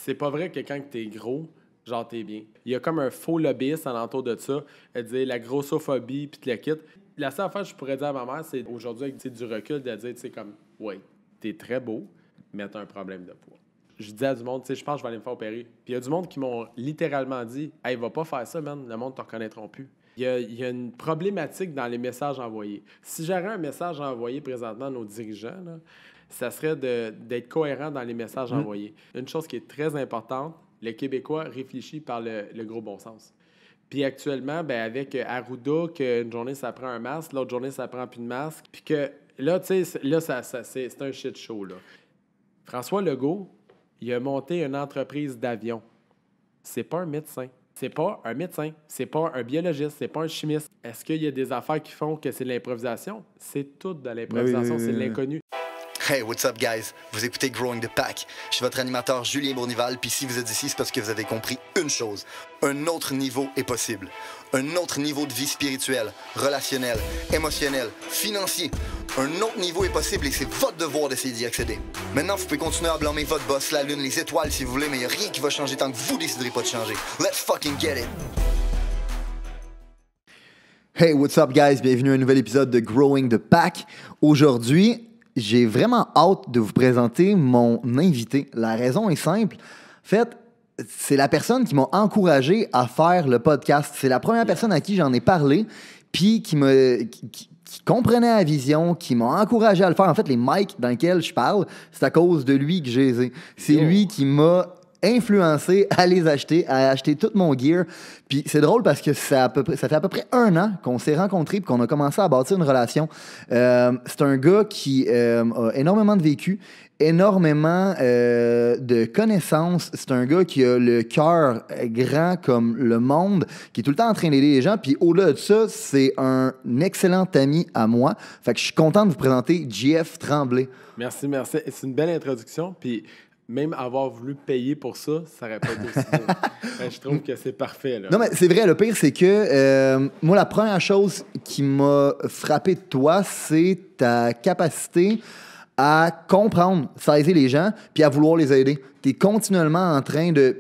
c'est pas vrai que quand t'es gros, genre t'es bien. Il y a comme un faux lobbyiste alentour de ça, elle dit la grossophobie, puis tu la quittes. La seule affaire que je pourrais dire à ma mère, c'est aujourd'hui, avec du recul, de dire, tu sais, comme, ouais, t'es très beau, mais t'as un problème de poids. Je dis à du monde, tu sais, je pense que je vais aller me faire opérer. Puis il y a du monde qui m'ont littéralement dit, hey, va pas faire ça, man, le monde te reconnaîtra plus. Il y a une problématique dans les messages envoyés. Si j'aurais un message à envoyer présentement à nos dirigeants, là, ça serait d'être cohérent dans les messages envoyés. Une chose qui est très importante, le Québécois réfléchit par le gros bon sens. Puis actuellement, ben avec Arruda, qu'une journée, ça prend un masque, l'autre journée, ça prend plus de masque. Puis que là, tu sais, là, c'est un shit show, là. François Legault, il a monté une entreprise d'avion. C'est pas un médecin. C'est pas un médecin. C'est pas un biologiste. C'est pas un chimiste. Est-ce qu'il y a des affaires qui font que c'est de l'improvisation? C'est tout de l'improvisation. C'est de l'inconnu. Hey, what's up, guys? Vous écoutez Growing the Pack. Je suis votre animateur Julien Bournival, puis si vous êtes ici, c'est parce que vous avez compris une chose. Un autre niveau est possible. Un autre niveau de vie spirituelle, relationnelle, émotionnelle, financier. Un autre niveau est possible et c'est votre devoir d'essayer d'y accéder. Maintenant, vous pouvez continuer à blâmer votre boss, la lune, les étoiles si vous voulez, mais il n'y a rien qui va changer tant que vous déciderez pas de changer. Let's fucking get it! Hey, what's up, guys? Bienvenue à un nouvel épisode de Growing the Pack. Aujourd'hui, j'ai vraiment hâte de vous présenter mon invité. La raison est simple. En fait, c'est la personne qui m'a encouragé à faire le podcast. C'est la première personne à qui j'en ai parlé, puis qui comprenait la vision, qui m'a encouragé à le faire. En fait, les mics dans lesquels je parle, c'est à cause de lui que j'ai les ai. C'est lui qui m'a influencé à les acheter, à acheter tout mon gear. Puis c'est drôle parce que ça fait à peu près 1 an qu'on s'est rencontrés et qu'on a commencé à bâtir une relation. C'est un gars qui a énormément de vécu, énormément de connaissances. C'est un gars qui a le cœur grand comme le monde, qui est tout le temps en train d'aider les gens. Puis au-delà de ça, c'est un excellent ami à moi. Fait que je suis content de vous présenter JF Tremblay. Merci. C'est une belle introduction. Puis même avoir voulu payer pour ça, ça aurait pas été aussi beau. Je trouve que c'est parfait. Là. Non, mais c'est vrai, le pire, c'est que moi, la première chose qui m'a frappé de toi, c'est ta capacité à comprendre, saisir les gens, puis à vouloir les aider. Tu es continuellement en train de...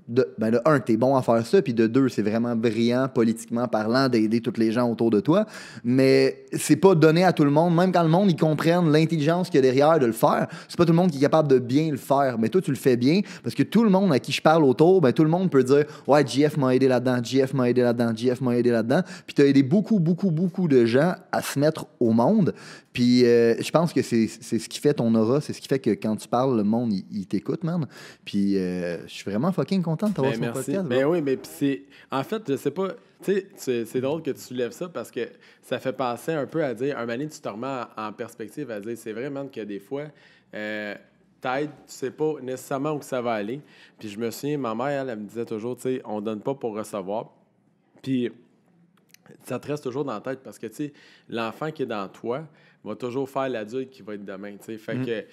de un, t'es bon à faire ça, puis de deux, c'est vraiment brillant, politiquement parlant, d'aider tous les gens autour de toi. Mais c'est pas donné à tout le monde, même quand le monde, ils comprennent l'intelligence qu'il y a derrière de le faire. C'est pas tout le monde qui est capable de bien le faire. Mais toi, tu le fais bien, parce que tout le monde à qui je parle autour, ben tout le monde peut dire « Ouais, JF m'a aidé là-dedans, JF m'a aidé là-dedans, JF m'a aidé là-dedans. » Puis t'as aidé beaucoup de gens à se mettre au monde. Puis je pense que c'est ce qui fait ton aura, c'est ce qui fait que quand tu parles, le monde, il t'écoute, man. Puis je suis vraiment fucking content de t'avoir sur mon podcast. Ben oui, mais c'est... En fait, je sais pas... Tu sais, c'est drôle que tu soulèves ça parce que ça fait penser un peu à dire... Un moment donné, tu te remets en perspective à dire... C'est vrai, man, que des fois... t'aides, tu sais pas nécessairement où ça va aller. Puis je me souviens, ma mère, elle me disait toujours, tu sais, on donne pas pour recevoir. Puis ça te reste toujours dans la tête parce que, tu sais, l'enfant qui est dans toi va toujours faire l'adulte qui va être demain, tu sais. Fait que...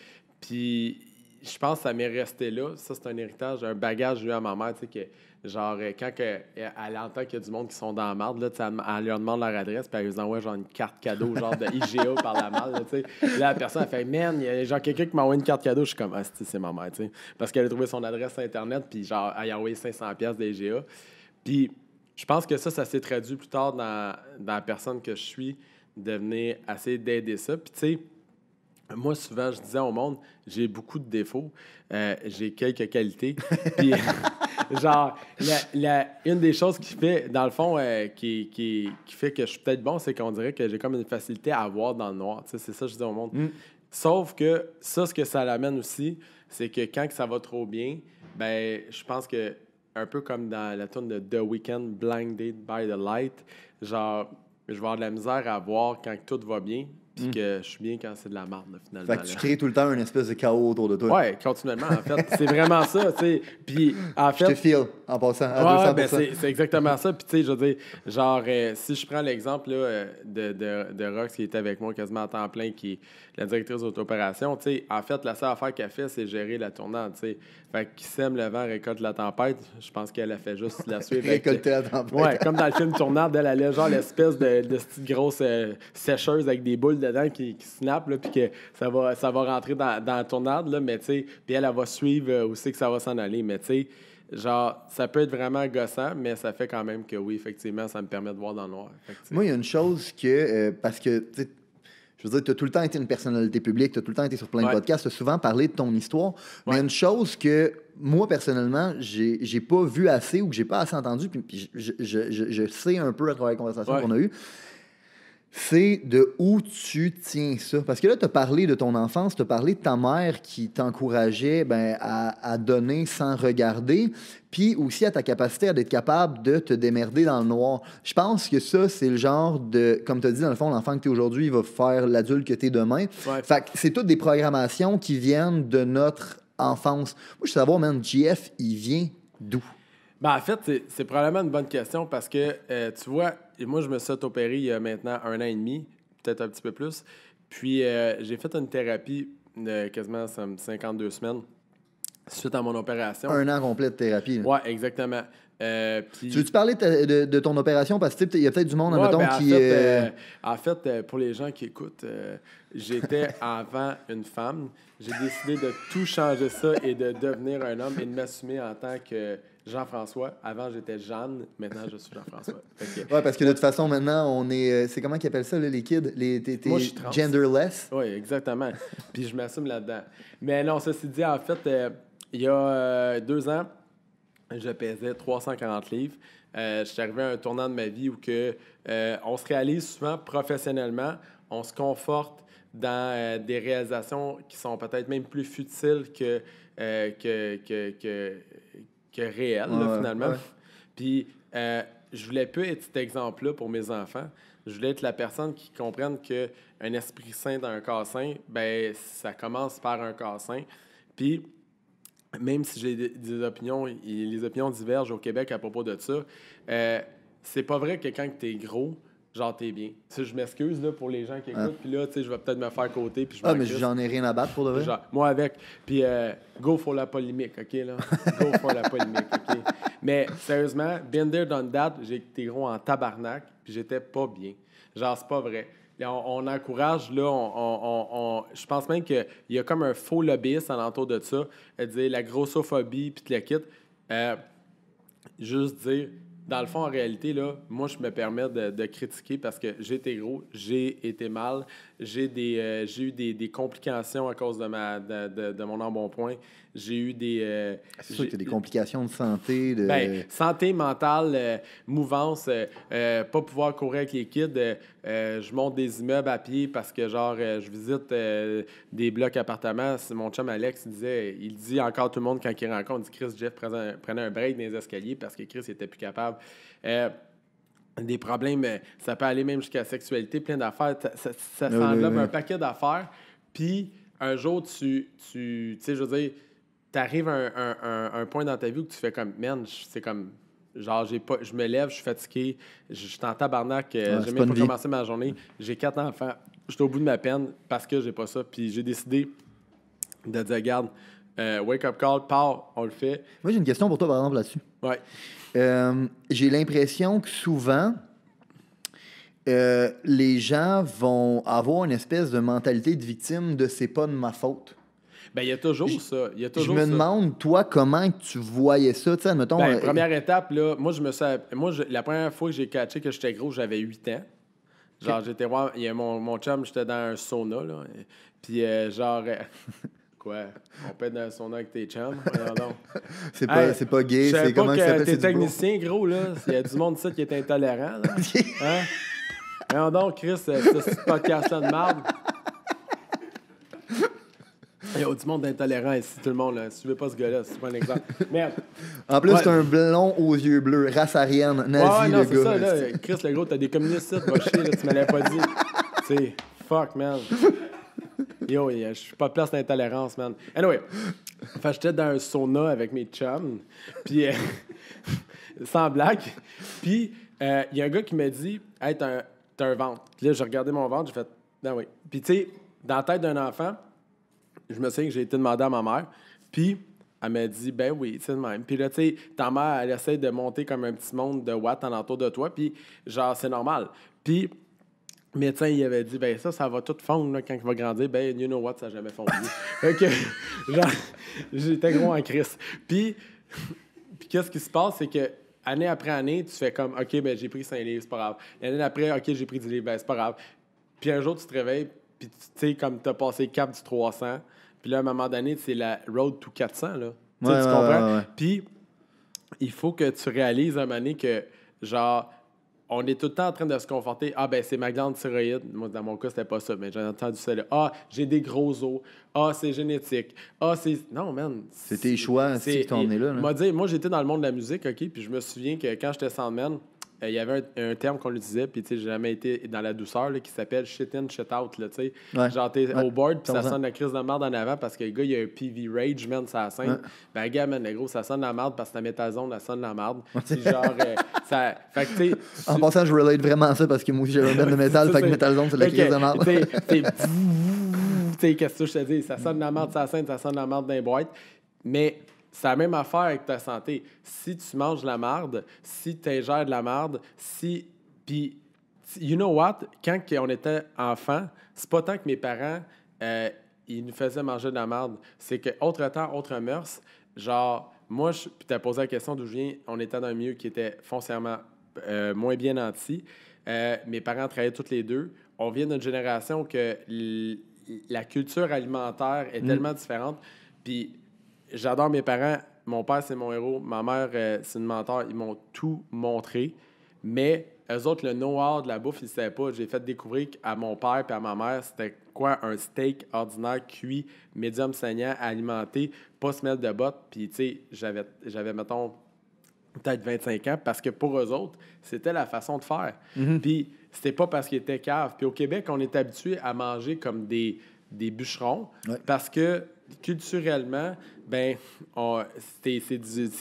Puis je pense que ça m'est resté là. Ça, c'est un héritage, un bagage que j'ai eu à ma mère, tu sais, que genre, quand elle entend qu'il y a du monde qui sont dans la marde, là, elle leur demande leur adresse, puis elle lui envoie genre une carte cadeau, genre de IGA par la malle, tu sais. Là, la personne, elle fait « Man, il y a genre quelqu'un qui m'a envoyé une carte cadeau. » Je suis comme « Ah, c'est ma mère, tu sais. » Parce qu'elle a trouvé son adresse sur Internet, puis genre, elle a envoyé 500$ d'IGA. Puis je pense que ça s'est traduit plus tard dans la personne que je suis, de venir essayer d'aider ça. Puis tu sais, moi, souvent, je disais au monde, j'ai beaucoup de défauts, j'ai quelques qualités. Puis, genre, une des choses qui fait, dans le fond, qui fait que je suis peut-être bon, c'est qu'on dirait que j'ai comme une facilité à voir dans le noir. Tu sais, c'est ça que je dis au monde. Sauf que ça, ce que ça l'amène aussi, c'est que quand ça va trop bien, ben, je pense que, un peu comme dans la tune de The Weeknd, Blinded by the Light, genre, je vais avoir de la misère à voir quand tout va bien, puis que je suis bien quand c'est de la merde, finalement. Fait que tu crées tout le temps une espèce de chaos autour de toi. Ouais, continuellement, en fait. C'est vraiment ça, tu sais. Puis, en fait... Je te file, en passant, à 200%. Ben c'est exactement ça. Puis, tu sais, je veux dire, genre, si je prends l'exemple là, de Rox, qui était avec moi quasiment à temps plein, qui est la directrice d'auto-opération, tu sais, en fait, la seule affaire qu'elle fait, c'est gérer la tournante, tu sais. Fait qui sème le vent, récolte la tempête. Je pense qu'elle a fait juste la suivre. Récolter la tempête. Ouais, comme dans le film Tournante, elle allait genre l'espèce de petite grosse sécheuse avec des boules dedans qui snap, là, puis que ça va rentrer dans la tournade, là, mais tu sais, puis elle va suivre où c'est que ça va s'en aller. Mais tu sais, genre, ça peut être vraiment gossant, mais ça fait quand même que oui, effectivement, ça me permet de voir dans le noir. Moi, il y a une chose que, parce que, tu sais, je veux dire, tu as tout le temps été une personnalité publique, tu as tout le temps été sur plein de podcasts, tu as souvent parlé de ton histoire, mais il y a une chose que, moi, personnellement, j'ai pas vu assez ou que j'ai pas assez entendu, puis je sais un peu à travers les conversations qu'on a eues, c'est de où tu tiens ça. Parce que là, tu as parlé de ton enfance, tu as parlé de ta mère qui t'encourageait à donner sans regarder, puis aussi à ta capacité à être capable de te démerder dans le noir. Je pense que ça, c'est le genre de... Comme tu as dit, dans le fond, l'enfant que tu es aujourd'hui, il va faire l'adulte que tu es demain. Ouais. Fait que c'est toutes des programmations qui viennent de notre enfance. Moi, je veux savoir, man, JF, il vient d'où? Ben, en fait, c'est probablement une bonne question parce que, tu vois, moi, je me suis opéré il y a maintenant 1 an et demi, peut-être un petit peu plus. Puis, j'ai fait une thérapie de quasiment 52 semaines suite à mon opération. 1 an complet de thérapie. Oui, exactement. Puis... Tu veux-tu parler de ton opération? Parce que il y a peut-être du monde, admettons, qui... En fait, pour les gens qui écoutent, j'étais avant une femme. J'ai décidé de tout changer ça et de devenir un homme et de m'assumer en tant que Jean-François. Avant, j'étais Jeanne. Maintenant, je suis Jean-François. Oui, parce que de toute façon, maintenant, on est... c'est comment qu'ils appellent ça, là, les kids? Moi, je suis trans. Genderless? Oui, exactement. Puis je m'assume là-dedans. Mais non, ceci dit, en fait, il y a 2 ans, je pesais 340 livres. Je suis arrivé à un tournant de ma vie où on se réalise souvent professionnellement, on se conforte dans des réalisations qui sont peut-être même plus futiles que réelles, là, finalement. Ouais. Puis, je voulais pas être cet exemple-là pour mes enfants. Je voulais être la personne qui comprenne qu'un esprit sain dans un corps sain, ben ça commence par un corps sain. Puis, même si j'ai des opinions, et les opinions divergent au Québec à propos de ça, c'est pas vrai que quand t'es gros, genre t'es bien. Je m'excuse là, pour les gens qui écoutent, puis là, tu sais, je vais peut-être me faire côté, puis mais j'en ai rien à battre pour de vrai. Genre, moi avec. Puis go for la polémique, OK, là? Go for la polémique, OK? Mais sérieusement, been there, done that, j'ai été gros en tabarnak, puis j'étais pas bien. Genre, c'est pas vrai. On encourage, là, je pense même qu'il y a comme un faux lobbyiste alentour de ça, dire la grossophobie, puis le kit. Juste dire, dans le fond, en réalité, là, moi, je me permets de critiquer parce que j'ai été gros, j'ai été mal, j'ai eu des complications à cause de mon embonpoint. J'ai eu des... c'est sûr que tu as des complications de santé. Santé mentale, mouvance, pas pouvoir courir avec les kids. Je monte des immeubles à pied parce que, genre, je visite des blocs appartements. Mon chum Alex il dit encore tout le monde quand il rencontre, il dit Chris, Jeff prenait un break dans les escaliers parce que Chris n'était plus capable. Des problèmes, ça peut aller même jusqu'à la sexualité, plein d'affaires. Ça s'englobe un paquet d'affaires. Puis, un jour, tu sais, je veux dire, t'arrives à un point dans ta vie où tu fais comme, man, c'est comme, genre, je me lève, je suis fatigué, je suis en tabarnak, j'ai même pas commencé ma journée, j'ai 4 enfants, je suis au bout de ma peine parce que j'ai pas ça. Puis j'ai décidé de dire, regarde, wake up call, pars, on le fait. Moi, j'ai une question pour toi, par exemple, là-dessus. Ouais. J'ai l'impression que souvent, les gens vont avoir une espèce de mentalité de victime de « c'est pas de ma faute ». Ben, il y a toujours ça. Je me demande, toi, comment tu voyais ça? Admettons, première étape, là, la première fois que j'ai catché que j'étais gros, j'avais 8 ans. Genre, j'étais voir, il y a mon chum, j'étais dans un sauna, là. Puis, quoi? On peut être dans un sauna avec tes chums? C'est pas gay, c'est comment ça s'appelle? T'es technicien, gros, là. Il y a du monde ici qui est intolérant, là. Hein? Voyons donc, Chris, ce podcast-là de marde. Il y a du monde intolérant ici, tout le monde. Là. Si tu veux pas ce gars-là, c'est pas un exemple. Merde. En plus, c'est un blond aux yeux bleus, race aryenne, nazi, non, le c'est gars. Ça, là. Chris, le gros, t'as des communistes ici, va chier, là, tu me l'avais pas dit. Tu sais, fuck, man. Yo, je suis pas de place d'intolérance, man. Anyway, j'étais dans un sauna avec mes chums, puis sans blague. Puis, il y a un gars qui m'a dit, « Hey, t'as un ventre. » Puis là, j'ai regardé mon ventre, j'ai fait, « Non, oui. » Puis, tu sais, dans la tête d'un enfant, je me souviens que j'ai été demandé à ma mère, puis elle m'a dit, ben oui, c'est le même. Puis là, tu sais, ta mère, elle essaie de monter comme un petit monde de watts alentour de toi, puis genre, c'est normal. Puis Le médecin, il avait dit, ben ça va tout fondre là, quand il va grandir. Ben, you know what, ça n'a jamais fondu. Fait que, genre, j'étais gros en crise. Puis qu'est-ce qui se passe, c'est que année après année, tu fais comme, OK, ben j'ai pris 5 livres, c'est pas grave. L'année d'après, OK, j'ai pris 10 livres, ben c'est pas grave. Puis un jour, tu te réveilles, puis tu sais, comme tu as passé le cap du 300, puis là, à un moment donné, c'est la road to 400, là. Tu comprends? Puis il faut que tu réalises à un moment donné que, genre, on est tout le temps en train de se conforter. Ah, ben c'est ma glande thyroïde. Moi, dans mon cas, c'était pas ça, mais j'ai entendu ça là. Ah, j'ai des gros os. Ah, c'est génétique. Ah, c'est. Non, man. C'est tes choix, c'est qui t'ont emmené là. Moi, j'étais dans le monde de la musique, OK, puis je me souviens que quand j'étais soundman, il y avait un terme qu'on utilisait, puis tu sais, j'ai jamais été dans la douceur, là, qui s'appelle shit in, shit out, là, tu sais. Ouais. Genre, t'es au board, puis ça sonne la crise de merde en avant parce que le gars, il y a un PV rage, man, ça scène. Ouais. Ben, gars, man, le gros, ça sonne la merde parce que ta métazone, elle sonne la merde. Puis genre, ça. Fait que, tu sais. En passant, je relate vraiment à ça parce que moi aussi, j'ai un band de métal, fait que métazone, c'est la crise de merde. Tu sais, qu'est-ce que je te dis? Ça sonne la merde, ça scène, ça sonne la merde dans les boîtes. Mais. C'est la même affaire avec ta santé. Si tu manges de la marde, si tu ingères de la marde, si... Puis, you know what? Quand on était enfant, c'est pas tant que mes parents, ils nous faisaient manger de la marde. C'est que, autre temps, autre mœurs, genre, moi, puis t'as posé la question d'où je viens, on était dans un milieu qui était foncièrement moins bien nanti. Mes parents travaillaient tous les deux. On vient d'une génération que la culture alimentaire est tellement différente. Puis... J'adore mes parents. Mon père, c'est mon héros. Ma mère, c'est une mentor. Ils m'ont tout montré. Mais eux autres, le know-how de la bouffe, ils ne savaient pas. J'ai fait découvrir à mon père et à ma mère c'était quoi un steak ordinaire cuit, médium saignant, alimenté, pas semelle de botte. Puis, tu sais, j'avais, mettons, peut-être 25 ans parce que pour eux autres, c'était la façon de faire. Puis, c'était pas parce qu'ils étaient caves. Puis, au Québec, on est habitué à manger comme des bûcherons parce que culturellement, ben, c'est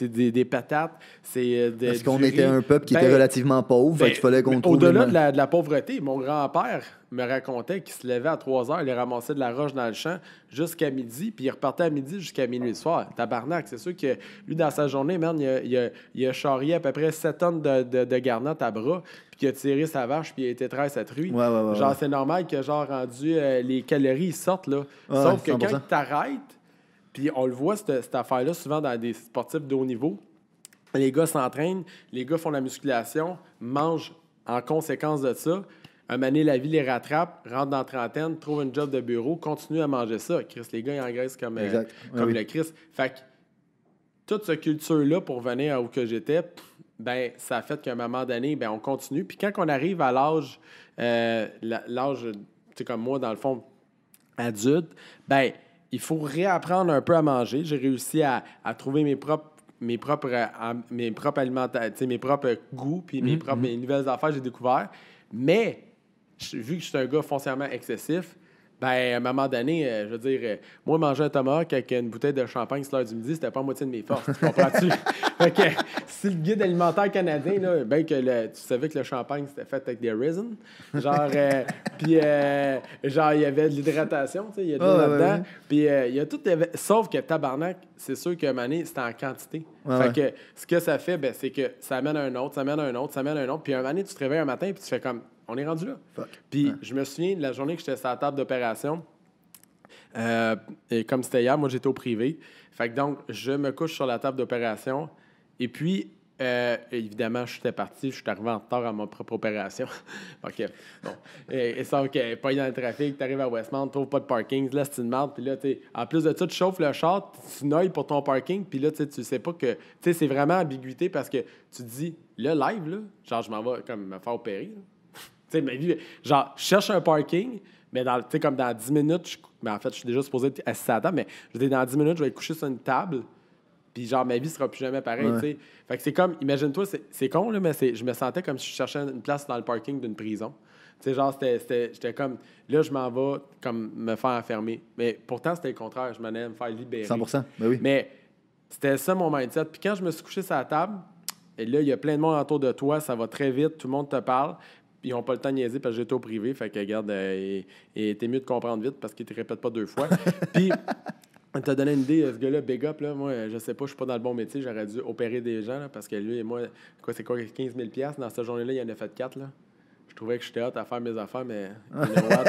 des patates, c'est parce qu'on était un peuple qui était relativement pauvre, fait qu'il fallait qu'on trouve... Au-delà de la pauvreté, mon grand-père me racontait qu'il se levait à 3 heures, il ramassait de la roche dans le champ jusqu'à midi, puis il repartait à midi jusqu'à minuit le soir. Tabarnak, c'est sûr que lui, dans sa journée, man, il a charrié à peu près 7 tonnes de garnottes à bras, puis il a tiré sa vache, puis il a été traire sa truie. Genre, c'est normal que, genre, rendu, les calories sortent, là. Sauf que 100%. Quand tu t'arrêtes, puis on le voit, cette affaire-là, souvent dans des sportifs de haut niveau, les gars s'entraînent, les gars font la musculation, mangent en conséquence de ça. Un moment donné, la vie les rattrape, rentrent dans la trentaine, trouvent un job de bureau, continuent à manger ça. Chris, les gars, ils engraissent comme le Chris. Fait que toute cette culture-là, pour venir à où que j'étais, ben ça a fait qu'à un moment donné, ben on continue. Puis quand on arrive à l'âge, tu sais, comme moi, dans le fond, adulte, ben il faut réapprendre un peu à manger. J'ai réussi à trouver mes propres alimentaires, mes propres goûts, puis mes nouvelles affaires que j'ai découvert. Mais, vu que je suis un gars foncièrement excessif, ben à un moment donné, je veux dire, moi, manger un tomahawk avec une bouteille de champagne sur l'heure du midi, c'était pas moitié de mes forces. Tu comprends-tu? Fait que, si le guide alimentaire canadien, là, ben que tu savais que le champagne, c'était fait avec des raisins, genre, puis, genre, il y avait de l'hydratation, tu sais, il y a de l'eau là-dedans, puis il y a tout, sauf que tabarnak, c'est sûr qu'à un moment donné, c'était en quantité. Fait que, ce que ça fait, ben, c'est que ça amène un autre, ça amène un autre, ça amène un autre, puis à un moment donné, tu te réveilles un matin, puis tu fais comme, on est rendu là. Puis je me souviens de la journée que j'étais sur la table d'opération. Et comme c'était hier, moi, j'étais au privé. Fait que donc, je me couche sur la table d'opération. Et puis, évidemment, j'étais parti. Je suis arrivé en retard à ma propre opération. OK. Bon. Et ça, OK, pas dans le trafic. Tu arrives à Westmount, tu trouves pas de parking. Là, c'est une merde. Puis là, en plus de ça, tu chauffes le char, tu noilles pour ton parking. Puis là, tu sais pas que... Tu sais, c'est vraiment ambiguïté parce que tu te dis, là, live, là, genre, je m'en vais comme me faire opérer. Tu sais, ma vie, genre, je cherche un parking, mais comme dans 10 minutes, en fait, je suis déjà supposé être assis à la table, mais je dis dans 10 minutes, je vais être couché sur une table, puis genre, ma vie sera plus jamais pareille, tu sais. Fait que c'est comme, imagine-toi, c'est con, là, mais je me sentais comme si je cherchais une place dans le parking d'une prison. Tu sais, genre, j'étais comme, là, je m'en vais comme me faire enfermer. Mais pourtant, c'était le contraire, je m'en allais me faire libérer. 100%, ben oui. Mais c'était ça mon mindset. Puis quand je me suis couché sur la table, et là, il y a plein de monde autour de toi, ça va très vite, tout le monde te parle. Ils n'ont pas le temps de niaiser parce que j'étais au privé. Fait que, regarde, t'es mieux de comprendre vite parce qu'il ne te répète pas 2 fois. Puis, on t'a donné une idée, ce gars-là, big up, là, moi, je sais pas, je suis pas dans le bon métier. J'aurais dû opérer des gens là, parce que lui et moi, c'est quoi, 15 000 $? Dans cette journée-là, il en a fait 4. Là. je trouvais que j'étais hâte à faire mes affaires, mais you know what?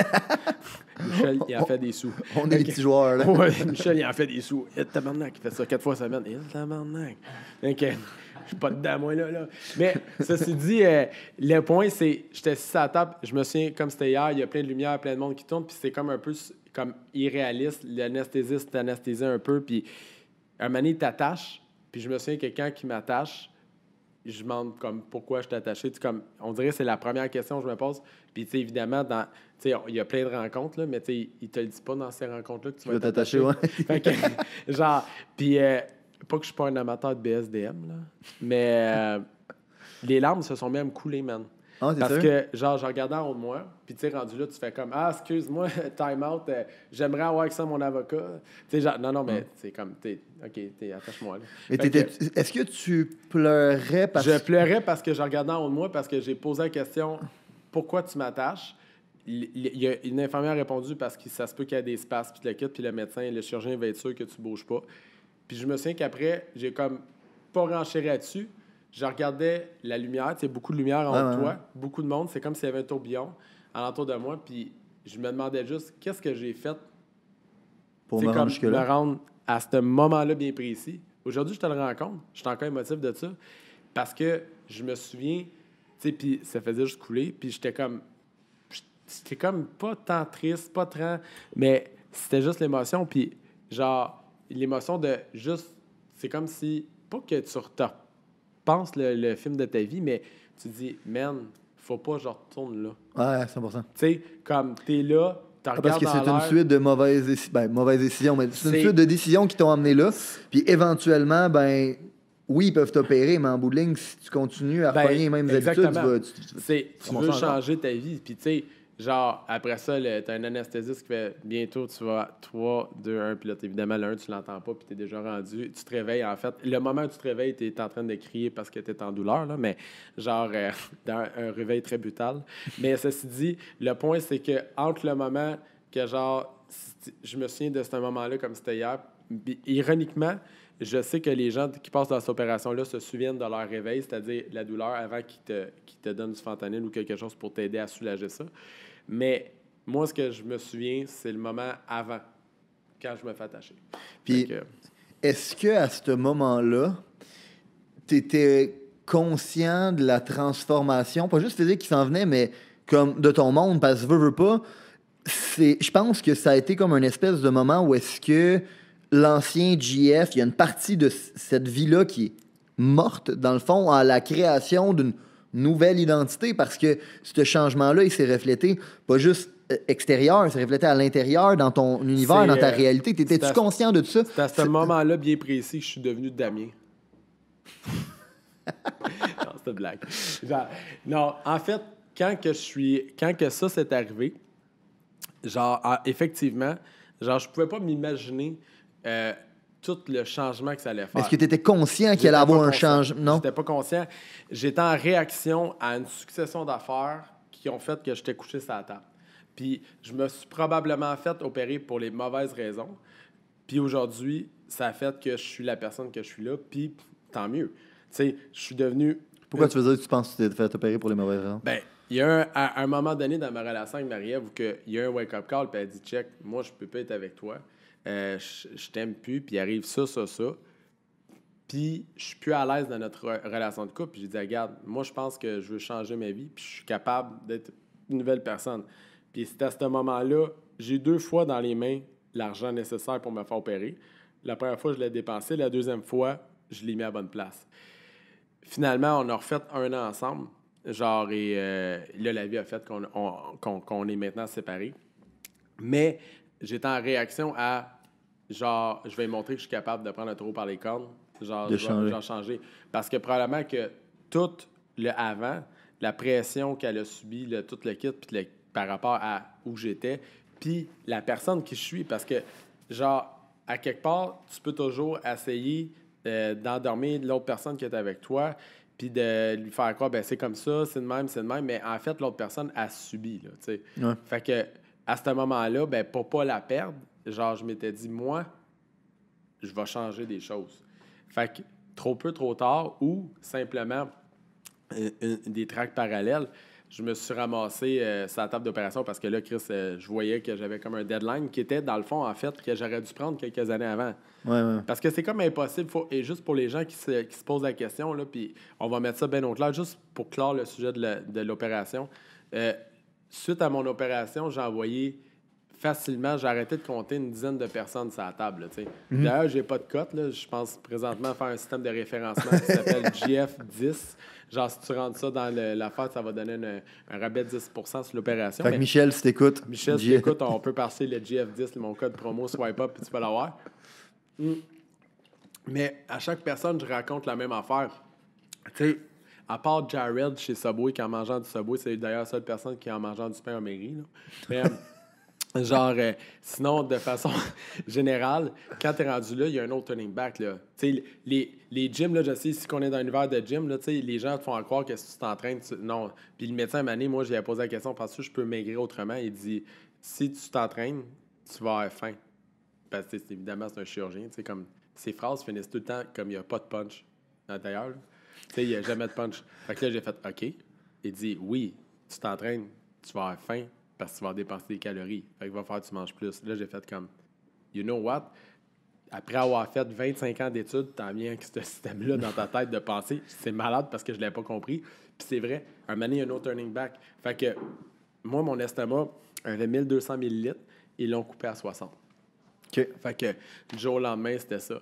Michel, il en fait des sous. On est les petits joueurs, là. Ouais, Michel, il en fait des sous. Et tabarnak, il fait ça 4 fois semaine. Et tabarnak. OK. Je suis pas dedans, moi, là. Mais, ceci dit, le point, c'est, j'étais assis à la table, je me souviens, comme c'était hier, il y a plein de lumière, plein de monde qui tourne, puis c'est comme un peu comme irréaliste. L'anesthésiste t'anesthésie un peu, puis un moment donné, il t'attache, puis je me souviens, quelqu'un qui m'attache, je demande comme pourquoi je t'ai attaché. Comme, on dirait que c'est la première question que je me pose. Puis, tu sais, évidemment, il y a plein de rencontres, là, mais tu sais, il te le dit pas dans ces rencontres-là que tu vas t'attacher, ouais. Fait que, genre, puis, pas que je suis pas un amateur de BSDM, là, mais les larmes se sont même coulées, man. Ah, c'est Parce sûr? que, genre, je regardais en haut de moi, puis tu sais, rendu là, tu fais comme, ah, excuse-moi, time out, j'aimerais avoir avec ça mon avocat. Tu sais, genre, non, mais c'est comme, OK, attache-moi, là. Mais Fait est-ce que tu pleurais parce je pleurais parce que je regardais en haut de moi, parce que j'ai posé la question, pourquoi tu m'attaches? Il y a une infirmière a répondu parce que ça se peut qu'il y ait des spasmes, puis le kit, puis le médecin, le chirurgien va être sûr que tu bouges pas. Puis je me souviens qu'après, j'ai comme pas renchéré là-dessus. Je regardais la lumière, tu sais, beaucoup de lumière en toi, beaucoup de monde. C'est comme s'il y avait un tourbillon alentour de moi. Puis je me demandais juste, qu'est-ce que j'ai fait pour me rendre jusque-là? Me rendre à ce moment-là bien précis. Aujourd'hui, je te le rends compte. Je suis encore émotif de ça. Parce que je me souviens, tu sais, puis ça faisait juste couler. Puis j'étais comme pas tant triste, pas tant, mais c'était juste l'émotion. Puis genre, l'émotion de juste, c'est comme si, pas que tu repenses le film de ta vie, mais tu dis, man, faut pas que je retourne là. Ouais, 100%. Tu sais, comme t'es là, tu regardes parce que c'est une suite de mauvaises décisions, mais c'est une suite de décisions qui t'ont amené là. Puis éventuellement, oui, ils peuvent t'opérer, mais en bout de ligne, si tu continues à reprendre les mêmes habitudes, tu veux changer ta vie. Puis tu sais, genre, après ça, t'as un anesthésiste qui fait bientôt, tu vas 3, 2, 1, puis là, évidemment, le 1, tu l'entends pas, puis t'es déjà rendu. Tu te réveilles, en fait. Le moment où tu te réveilles, t'es en train de crier parce que t'es en douleur, là, mais genre, dans un réveil très brutal. Mais ceci dit, le point, c'est que entre le moment que, genre, je me souviens de ce moment-là comme c'était hier, ironiquement, je sais que les gens qui passent dans cette opération-là se souviennent de leur réveil, c'est-à-dire la douleur avant qu'ils te donnent du fentanyl ou quelque chose pour t'aider à soulager ça. Mais moi, ce que je me souviens, c'est le moment avant, quand je me fais attacher. Puis, est-ce qu'à ce moment-là, tu étais conscient de la transformation, pas juste physique qui s'en venait, mais comme de ton monde, parce que veux pas, je pense que ça a été comme une espèce de moment où est-ce que l'ancien GF, il y a une partie de cette vie-là qui est morte, dans le fond, à la création d'une nouvelle identité, parce que ce changement-là, il s'est reflété pas juste extérieur, il s'est reflété à l'intérieur, dans ton univers, dans ta réalité. T'étais-tu conscient de ça? C'est à ce moment-là bien précis que je suis devenu Damien. Non, c'est une blague. Genre, non, en fait, quand que ça s'est arrivé, genre, effectivement, genre, je pouvais pas m'imaginer tout le changement que ça allait faire. Est-ce que tu étais conscient qu'il allait avoir un changement? Non? J'étais pas conscient. J'étais en réaction à une succession d'affaires qui ont fait que j'étais couché sur la table. Puis je me suis probablement fait opérer pour les mauvaises raisons. Puis aujourd'hui, ça a fait que je suis la personne que je suis là. Puis tant mieux. Tu sais, je suis devenu... Pourquoi tu veux dire que tu penses que tu t'es fait opérer pour les mauvaises raisons? Ben, il y a un moment donné dans ma relation avec Marie-Ève où il y a un wake-up call, puis elle dit « Check, moi, je peux pas être avec toi. Je t'aime plus, puis il arrive ça. Puis je suis plus à l'aise dans notre relation de couple. Puis j'ai dit, regarde, moi, je pense que je veux changer ma vie, puis je suis capable d'être une nouvelle personne. Puis c'est à ce moment-là, j'ai 2 fois dans les mains l'argent nécessaire pour me faire opérer. La première fois, je l'ai dépensé. La deuxième fois, je l'ai mis à bonne place. Finalement, on a refait 1 an ensemble. Genre, et là, la vie a fait qu'on est maintenant séparés. Mais j'étais en réaction à genre, je vais lui montrer que je suis capable de prendre un taureau par les cornes. Genre, je vais changer. Parce que probablement que tout le avant, la pression qu'elle a subie, tout le kit, puis par rapport à où j'étais, puis la personne qui je suis. Parce que, genre, à quelque part, tu peux toujours essayer d'endormir l'autre personne qui est avec toi, puis de lui faire croire, ben c'est comme ça, c'est de même, mais en fait, l'autre personne a subi, là, tu sais. Ouais. Fait que, à ce moment-là, ben pour pas la perdre, genre, je m'étais dit, moi, je vais changer des choses. Fait que, trop peu, trop tard, ou simplement des tracks parallèles, je me suis ramassé sur la table d'opération parce que là, Chris, je voyais que j'avais comme un deadline qui était, dans le fond, en fait, que j'aurais dû prendre quelques années avant. Ouais. Parce que c'est comme impossible. Et juste pour les gens qui se posent la question, là, puis on va mettre ça bien au clair, juste pour clore le sujet de l'opération. Suite à mon opération, j'ai envoyé facilement, j'ai arrêté de compter une dizaine de personnes sur la table. Là, D'ailleurs, j'ai pas de cote. Là. Je pense présentement faire un système de référencement qui s'appelle GF10. Genre, si tu rentres ça dans l'affaire, ça va donner un rabais de 10 sur l'opération. Fait que Michel, si t'écoutes. Michel, si t'écoutes, on peut passer le GF10, mon code promo, swipe up, puis tu peux l'avoir. Mais à chaque personne, je raconte la même affaire. Tu sais, à part Jared chez Subway, qui en mangeant du Subway, c'est d'ailleurs la seule personne qui en mangeant du pain en mairie. Mais sinon, de façon générale, quand t'es rendu là, il y a un autre turning back. Là. Les gyms, là, je sais, si on est dans l'univers de gym, là, les gens te font croire que si tu t'entraînes, non. Puis le médecin, à moi, j'ai posé la question, parce que je peux maigrir autrement. Il dit, si tu t'entraînes, tu vas avoir faim. Parce que évidemment, c'est un chirurgien. Comme, ses phrases finissent tout le temps comme il n'y a pas de punch à l'intérieur. Il n'y a jamais de punch. Fait que là, j'ai fait OK. Il dit oui, tu t'entraînes, tu vas avoir faim parce que tu vas dépenser des calories. Fait que va falloir que tu manges plus. Là, j'ai fait comme you know what? Après avoir fait 25 ans d'études, t'en viens avec ce système-là dans ta tête de penser. C'est malade parce que je ne l'avais pas compris. Puis c'est vrai, un moment donné, il y a un autre turning back. Fait que moi, mon estomac avait 1200 millilitres. Ils l'ont coupé à 60. OK. Fait que du jour au lendemain, c'était ça.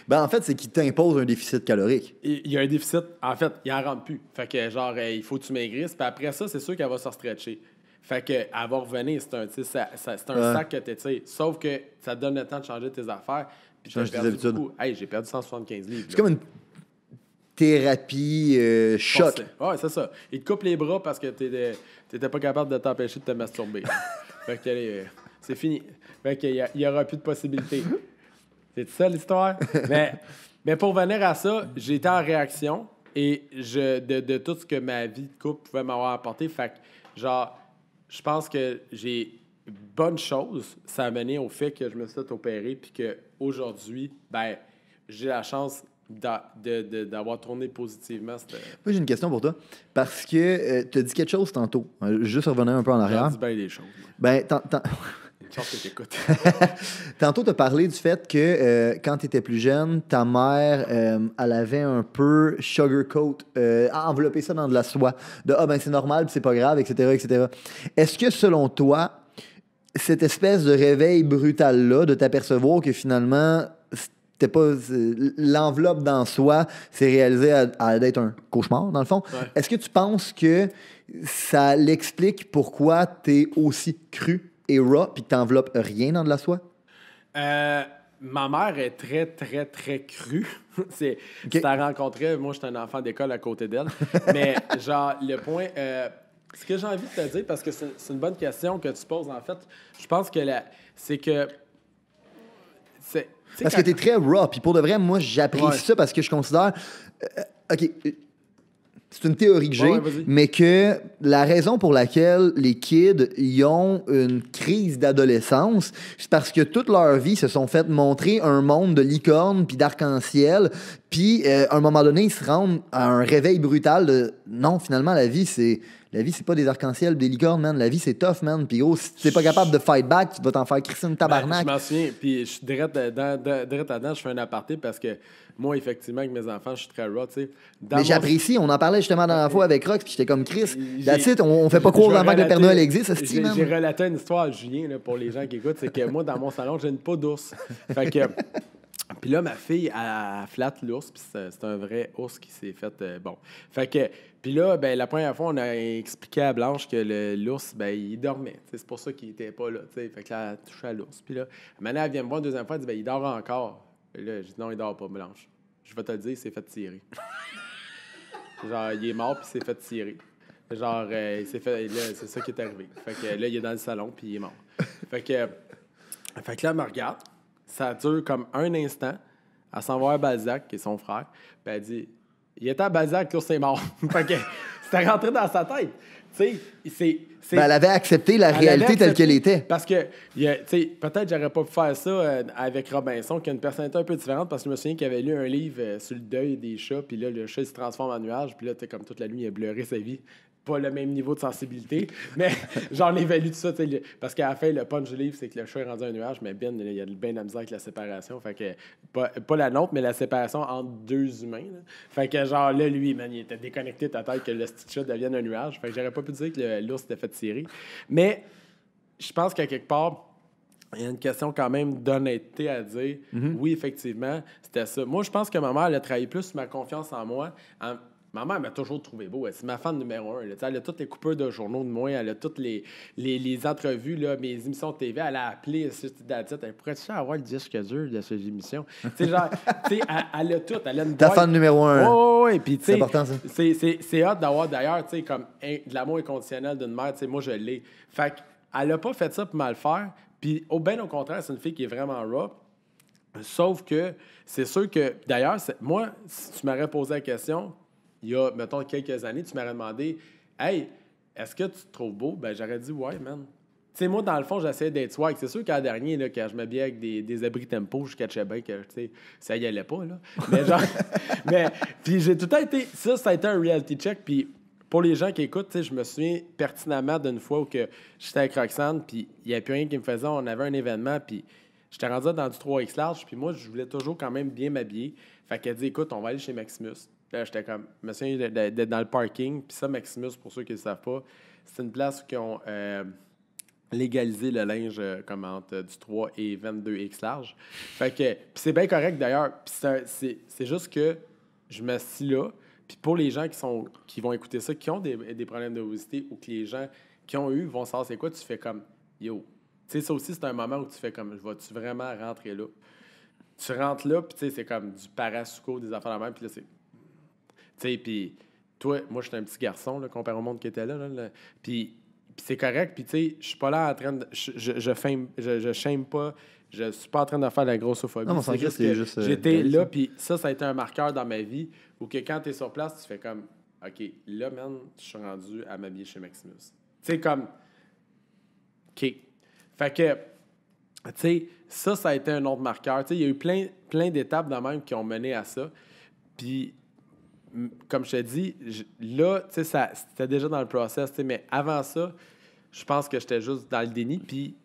Ben, en fait, c'est qu'il t'impose un déficit calorique. Il y a un déficit. En fait, il en rentre plus. Fait que, genre, il faut que tu maigrisses. Puis après ça, c'est sûr qu'elle va se stretcher. Fait que, elle va revenir. C'est un sac que tu étires. Sauf que ça te donne le temps de changer tes affaires. Puis j'ai perdu beaucoup. Hey, j'ai perdu 175 livres. C'est comme une thérapie choc. Ouais, c'est ça. Il te coupe les bras parce que t'étais pas capable de t'empêcher de te masturber. Fait que, c'est fini. Fait qu'il y aura plus de possibilités. C'est ça l'histoire? mais pour venir à ça, j'ai été en réaction et de tout ce que ma vie de couple pouvait m'avoir apporté. Fait que, genre, je pense que j'ai bonne chose. Ça a mené au fait que je me suis fait opérer puis qu'aujourd'hui, ben, j'ai la chance d'avoir tourné positivement. Moi, j'ai une question pour toi. Parce que tu as dit quelque chose tantôt. Juste revenir un peu en arrière. J'ai dit bien des choses. Ben, tantôt, tu as parlé du fait que quand tu étais plus jeune, ta mère, elle avait un peu sugarcoat, enveloppé ça dans de la soie. Ben c'est normal, puis c'est pas grave, etc., etc. Est-ce que, selon toi, cette espèce de réveil brutal-là, de t'apercevoir que finalement, c'était pas l'enveloppe dans soi, c'est réalisé à d'être un cauchemar, dans le fond. Ouais. Est-ce que tu penses que ça l'explique pourquoi tu es aussi cru et raw, puis que tu n'enveloppes rien dans de la soie? Ma mère est très, très, très crue. Si tu la rencontrais, moi, j'étais un enfant d'école à côté d'elle. Mais, genre, le point... ce que j'ai envie de te dire, parce que c'est une bonne question que tu poses, en fait, je pense que c'est que... Parce que tu es très raw, puis pour de vrai, moi, j'apprécie ça parce que je considère... OK, c'est une théorie que j'ai, mais que la raison pour laquelle les kids y ont une crise d'adolescence, c'est parce que toute leur vie se sont fait montrer un monde de licornes puis d'arc-en-ciel, puis à un moment donné, ils se rendent à un réveil brutal de non, finalement, la vie, c'est pas des arcs-en-ciel, des licornes, man. La vie, c'est tough, man. Puis gros, si tu n'es pas capable de fight back, tu vas t'en faire crisser une tabarnak. Je m'en souviens, puis je suis direct là-dedans, je fais un aparté parce que moi, effectivement, avec mes enfants, je suis très raw, tu sais. Mais j'apprécie, on en parlait justement la dernière fois avec Rox, puis j'étais comme Chris, that's it, on fait pas croire avant que le Père Noël existe, J'ai relaté une histoire à Julien, là, pour les gens qui écoutent, c'est que moi, dans mon salon, j'ai une peau d'ours. Fait que... Puis là, ma fille, elle flatte l'ours, puis c'est un vrai ours qui s'est fait... bon. Fait que... Puis là, ben, la première fois, on a expliqué à Blanche que l'ours, ben, il dormait. T'sais, c'est pour ça qu'il était pas là. T'sais. Fait que là, elle touchait à l'ours. Puis là, maintenant, elle vient me voir une deuxième fois, elle dit, ben, il dort encore. Et là, je dis, non, il dort pas, Blanche. Je vais te le dire, il s'est fait tirer. Genre, il est mort, puis il s'est fait tirer. Genre, il s'est fait... Là, c'est ça qui est arrivé. Fait que là, il est dans le salon, puis il est mort. Fait que là, elle me regarde. Ça dure comme un instant. Elle s'en va à Balzac, qui est son frère. Puis elle dit, il était à Balzac, l'ours est mort. Fait que c'était rentré dans sa tête. Tu sais, elle avait accepté la réalité telle qu'elle était. Parce que, tu sais, peut-être j'aurais pas pu faire ça avec Robinson, qui a une personnalité un peu différente, parce que je me souviens qu'il avait lu un livre sur le deuil des chats, puis là, le chat il se transforme en nuage, puis là, comme toute la nuit, il a pleuré sa vie. pas le même niveau de sensibilité, mais j'en évalue tout ça, parce qu'à la fin, le punch du livre, c'est que le chat est rendu un nuage, mais Ben, il y a bien de la misère avec la séparation, fait que, pas la nôtre, mais la séparation entre deux humains, là. Fait que genre là, lui, man, il était déconnecté de ta tête que le petit chat devienne un nuage, fait que j'aurais pas pu dire que l'ours était fait tirer, mais je pense qu'à quelque part, il y a une question quand même d'honnêteté à dire. Oui, effectivement, c'était ça. Moi, je pense que ma mère, elle a travaillé plus sur ma confiance en moi. Ma mère m'a toujours trouvé beau. C'est ma fan numéro un. Là. Elle a toutes les coupeurs de journaux de moi. Elle a toutes les entrevues, là, mes émissions de TV. Elle a appelé. Elle pourrait-tu avoir le disque dur de ces émissions? Genre, elle a tout. Elle a une Ta fan numéro un. Oui. C'est important, ça. C'est hâte d'avoir, d'ailleurs, comme de l'amour inconditionnel d'une mère. Moi, je l'ai. Fait qu'elle n'a pas fait ça pour mal faire. Puis, au contraire, c'est une fille qui est vraiment raw. Sauf que c'est sûr que, d'ailleurs, moi, si tu m'aurais posé la question, il y a, mettons, quelques années, tu m'aurais demandé « Hey, est-ce que tu te trouves beau? » Ben, j'aurais dit « Ouais, man. » Tu sais, moi, dans le fond, j'essayais d'être swag. C'est sûr qu'à dernier, là, quand je m'habillais avec des abris tempo, je catchais bien que, tu sais, ça y allait pas, là. Mais genre, puis j'ai tout le temps été, ça a été un reality check, puis pour les gens qui écoutent, je me souviens pertinemment d'une fois où que j'étais avec Roxane, puis il n'y avait plus rien qui me faisait. On avait un événement, puis j'étais rendu dans du 3X large, puis moi, je voulais toujours quand même bien m'habiller. Fait qu'elle dit, écoute, on va aller chez Maximus. Puis là, j'étais comme, je me souviens d'être dans le parking. Puis ça, Maximus, pour ceux qui ne le savent pas, c'est une place où ils ont légalisé le linge comme entre du 3 et 22X large. Fait que, puis c'est bien correct d'ailleurs. Puis c'est juste que je m'assis là. Puis pour les gens qui vont écouter ça, qui ont des problèmes d'obésité ou que les gens qui ont eu vont savoir c'est quoi, tu fais comme yo. Tu sais, ça aussi, c'est un moment où tu fais comme vas-tu vraiment rentrer là? Tu rentres là, puis tu sais, c'est comme du parasuco, des affaires de même, puis là, c'est. Tu sais, puis toi, moi, j'étais un petit garçon, là, comparé au monde qui était là. Puis c'est correct, puis tu sais, je suis pas là en train de. Je shame pas. Je suis pas en train de faire de la grossophobie. Non, c'est juste j'étais là, puis ça a été un marqueur dans ma vie où que quand tu es sur place, tu fais comme, OK, là, man, je suis rendu à m'habiller chez Maximus. Tu sais, comme, OK. Fait que, tu sais, ça a été un autre marqueur. Tu sais, il y a eu plein d'étapes de même qui ont mené à ça. Puis, comme je te dis, là, tu sais, c'était déjà dans le process, tu sais, mais avant ça, je pense que j'étais juste dans le déni. Puis,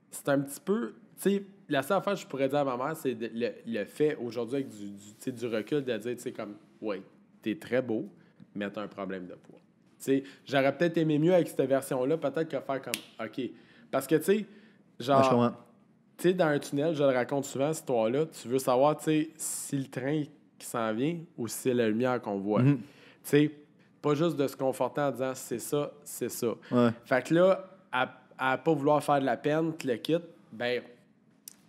c'est un petit peu. Tu sais, la seule affaire que je pourrais dire à ma mère, c'est le fait aujourd'hui avec du recul de dire, tu sais, comme, ouais, t'es très beau, mais t'as un problème de poids. Tu sais, j'aurais peut-être aimé mieux avec cette version-là, peut-être que faire comme, OK. Parce que, tu sais, genre, tu sais, dans un tunnel, je le raconte souvent, cette histoire-là, tu veux savoir, tu sais, si le train qui s'en vient ou si c'est la lumière qu'on voit. Tu sais, pas juste de se conforter en disant, c'est ça, c'est ça. Ouais. Fait que là, à pas vouloir faire de la peine, tu le quittes, ben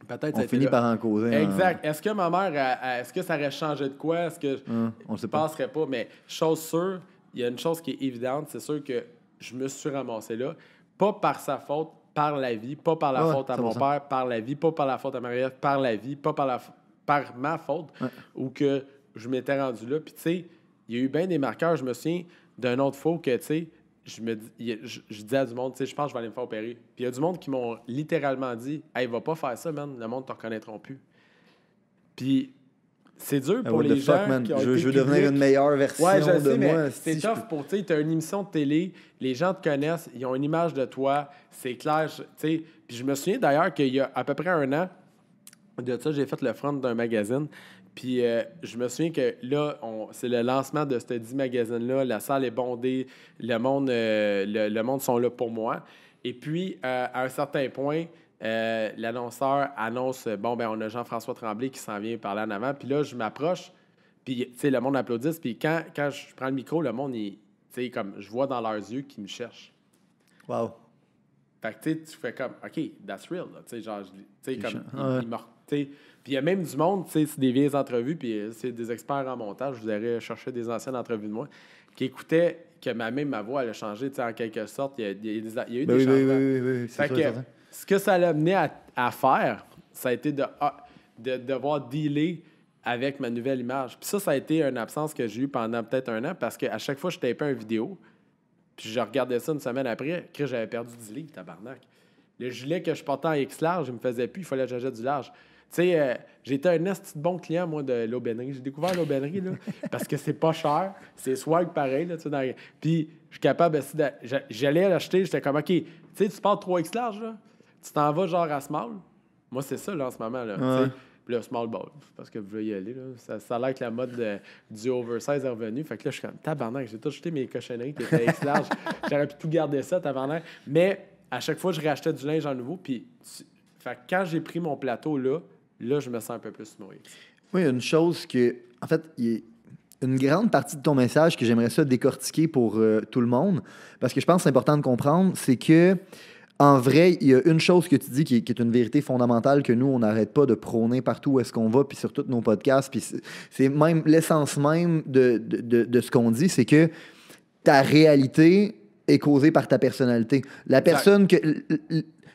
peut-être on finit par en causer. Exact. Est-ce que ma mère, est-ce que ça aurait changé de quoi? Est-ce que on je ne passerais pas? Mais chose sûre, il y a une chose qui est évidente, c'est sûr que je me suis ramassé là. Pas par sa faute, par la vie. Pas par la faute à mon père, par la vie. Pas par la faute à Marie-Ève, par la vie. Pas par ma faute. Ou que je m'étais rendu là. Puis tu sais, il y a eu bien des marqueurs. Je me souviens d'un autre fois que, tu sais, je dis à du monde, tu sais, je pense que je vais aller me faire opérer. Puis il y a du monde qui m'ont littéralement dit, hey, va pas faire ça, man, le monde ne te reconnaîtront plus. Puis c'est dur pour les gens qui ont je veux devenir une meilleure version de moi. C'est tough pour, tu sais, tu as une émission de télé, les gens te connaissent, ils ont une image de toi, c'est clair, tu sais. Puis je me souviens d'ailleurs qu'il y a à peu près un an de ça, j'ai fait le front d'un magazine. Puis je me souviens que là, c'est le lancement de ce 10 magazine-là. La salle est bondée. Le monde sont là pour moi. Et puis, à un certain point, l'annonceur annonce, bon, ben on a Jean-François Tremblay qui s'en vient parler en avant. Puis là, je m'approche. Puis, tu sais, le monde applaudit. Puis quand je prends le micro, le monde, tu sais, comme je vois dans leurs yeux qu'ils me cherchent. Wow. Fait que, tu fais comme, OK, that's real. Tu sais, genre, tu sais, comme, il m'a. Puis il y a même du monde, tu sais, c'est des vieilles entrevues, puis c'est des experts en montage, je vous aurais cherché des anciennes entrevues de moi, qui écoutaient que ma voix, elle a changé, tu sais, en quelque sorte. Il y a eu des changements. Oui, fait que, ce que ça l'a amené à faire, ça a été de devoir dealer avec ma nouvelle image. Puis ça a été une absence que j'ai eue pendant peut-être un an, parce qu'à chaque fois que je tapais une vidéo, puis je regardais ça une semaine après, j'avais perdu 10 livres, tabarnak. Le gilet que je portais en X large, il me faisait plus, il fallait que j'achète du large. sais, j'étais un esti de bon client, moi, de l'aubainerie. J'ai découvert l'aubainerie, là, parce que c'est pas cher. C'est swag pareil, là, tu sais. Puis, je suis capable aussi de... J'allais l'acheter, j'étais comme, OK, tu sais, tu pars 3X large, là. Tu t'en vas, genre, à small. Moi, c'est ça, là, en ce moment, là. Ouais. Tu sais. Puis là, small ball, parce que vous voulez y aller, là. Ça a l'air que la mode du oversize est revenue. Fait que là, je suis comme, tabarnak, j'ai tout jeté mes cochonneries qui étaient X large. J'aurais pu tout garder ça, tabarnak. Mais à chaque fois, je rachetais du linge en nouveau. Puis, fait que quand j'ai pris mon plateau, là, je me sens un peu plus nourri. Oui, il y a une chose que, en fait, il y a une grande partie de ton message que j'aimerais ça décortiquer pour tout le monde, parce que je pense que c'est important de comprendre, c'est que, en vrai, il y a une chose que tu dis qui est une vérité fondamentale que nous, on n'arrête pas de prôner partout où est-ce qu'on va, puis sur tous nos podcasts, puis c'est même l'essence même de ce qu'on dit, c'est que ta réalité est causée par ta personnalité. La personne que...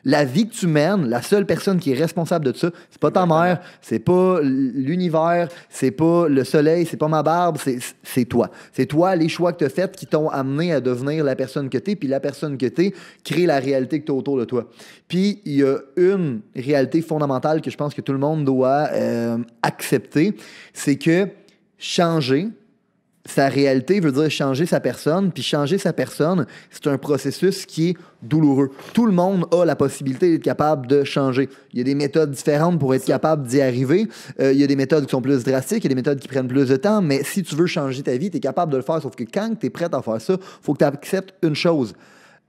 La vie que tu mènes, la seule personne qui est responsable de ça, c'est pas ta mère, c'est pas l'univers, c'est pas le soleil, c'est pas ma barbe, c'est toi. C'est toi, les choix que tu as faits qui t'ont amené à devenir la personne que tu es, puis la personne que tu es crée la réalité que tu as autour de toi. Puis il y a une réalité fondamentale que je pense que tout le monde doit accepter, c'est que changer sa réalité veut dire changer sa personne, puis changer sa personne, c'est un processus qui est douloureux. Tout le monde a la possibilité d'être capable de changer. Il y a des méthodes différentes pour être capable d'y arriver. Il y a des méthodes qui sont plus drastiques, il y a des méthodes qui prennent plus de temps, mais si tu veux changer ta vie, tu es capable de le faire. Sauf que quand tu es prêt à faire ça, il faut que tu acceptes une chose.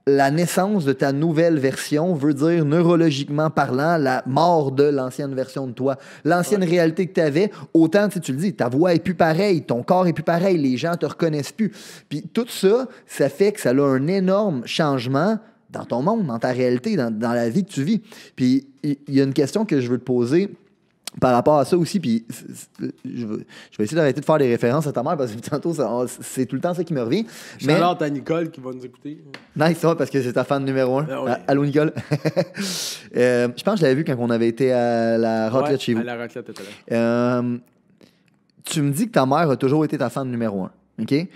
La naissance de ta nouvelle version veut dire, neurologiquement parlant, la mort de l'ancienne version de toi. L'ancienne réalité que tu avais, autant, tu le dis, ta voix est plus pareille, ton corps est plus pareil, les gens te reconnaissent plus. Puis tout ça, ça fait que ça a un énorme changement dans ton monde, dans ta réalité, dans la vie que tu vis. Puis il y a une question que je veux te poser par rapport à ça aussi, puis je vais essayer d'arrêter de faire des références à ta mère parce que tantôt, c'est tout le temps ça qui me revient. Mais alors, t'as Nicole qui va nous écouter. Nice, ça, parce que c'est ta fan numéro 1. Ah oui. Allô, Nicole. Je pense que je l'avais vu quand on avait été à la raclette chez vous. À la raclette, t'étais là. Tu me dis que ta mère a toujours été ta fan numéro 1, OK? Ouais.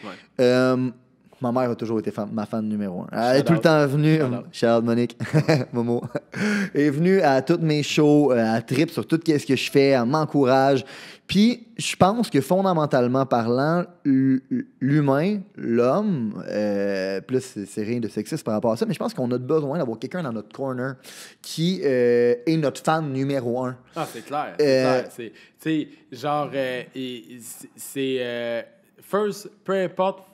Ma mère a toujours été ma fan numéro 1. Elle est tout le temps venue. Charles, Monique, Momo. Elle est venue à tous mes shows, elle tripe sur tout ce que je fais, elle m'encourage. Puis, je pense que fondamentalement parlant, l'humain, l'homme, plus c'est rien de sexiste par rapport à ça, mais je pense qu'on a besoin d'avoir quelqu'un dans notre corner qui est notre fan numéro 1. Ah, c'est clair. C'est clair. Tu sais, genre, first, peu importe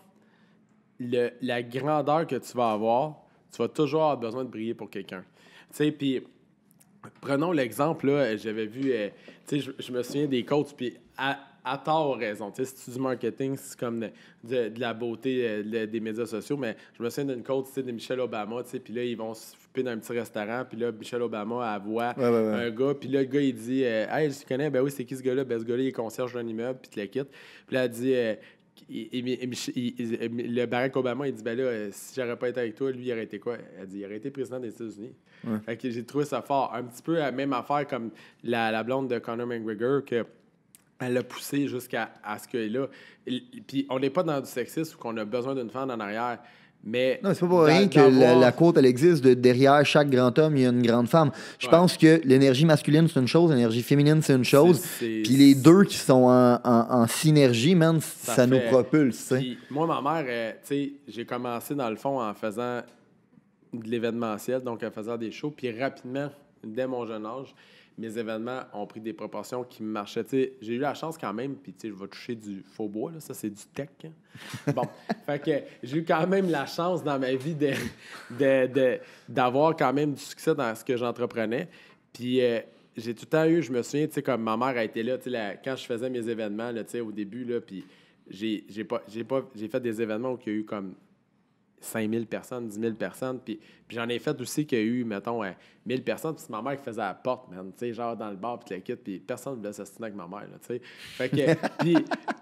la grandeur que tu vas avoir, tu vas toujours avoir besoin de briller pour quelqu'un. Tu sais, puis prenons l'exemple, là, j'avais vu, tu sais, je me souviens des coachs, puis à tort raison. Tu sais, si tu dis marketing, c'est comme de la beauté des médias sociaux, mais je me souviens d'une coach, tu sais, de Michelle Obama, tu sais, puis là, ils vont se souper dans un petit restaurant, puis là, Michelle Obama, elle voit un gars, puis là, le gars, il dit « Hey, je te connais, ben oui, c'est qui ce gars-là? Ben ce gars-là, il est concierge d'un immeuble, puis tu le quittes. » Puis là, elle dit le Barack Obama, il dit ben là, si j'aurais pas été avec toi, lui, il aurait été quoi? Elle dit il aurait été président des États-Unis. Ouais. Fait que j'ai trouvé ça fort. Un petit peu la même affaire comme la blonde de Conor McGregor, que elle l'a poussé jusqu'à ce qu'il est là. Puis on n'est pas dans du sexisme où on a besoin d'une femme en arrière. Mais non, c'est pas pour rien que la quote, elle existe derrière chaque grand homme, il y a une grande femme. Je pense que l'énergie masculine, c'est une chose, l'énergie féminine, c'est une chose. Puis les deux qui sont en synergie, man, ça nous propulse. Puis, moi, ma mère, tu sais, j'ai commencé dans le fond en faisant de l'événementiel, donc en faisant des shows. Puis rapidement, dès mon jeune âge, mes événements ont pris des proportions qui me marchaient. T'sais, j'ai eu la chance quand même, puis je vais toucher du faux bois, là, ça c'est du tech. Hein? Bon, fait que j'ai eu quand même la chance dans ma vie d'avoir quand même du succès dans ce que j'entreprenais. Puis j'ai tout le temps eu, je me souviens, comme ma mère a été là, quand je faisais mes événements là, au début, là, puis j'ai fait des événements où il y a eu comme 5 000 personnes, 10 000 personnes. Puis j'en ai fait aussi qu'il y a eu, mettons, 1 000 personnes. Puis c'est ma mère qui faisait la porte, man. Tu sais, genre dans le bar, puis la quitte. Puis personne ne voulait s'assiner avec ma mère, là, tu sais. Fait que, puis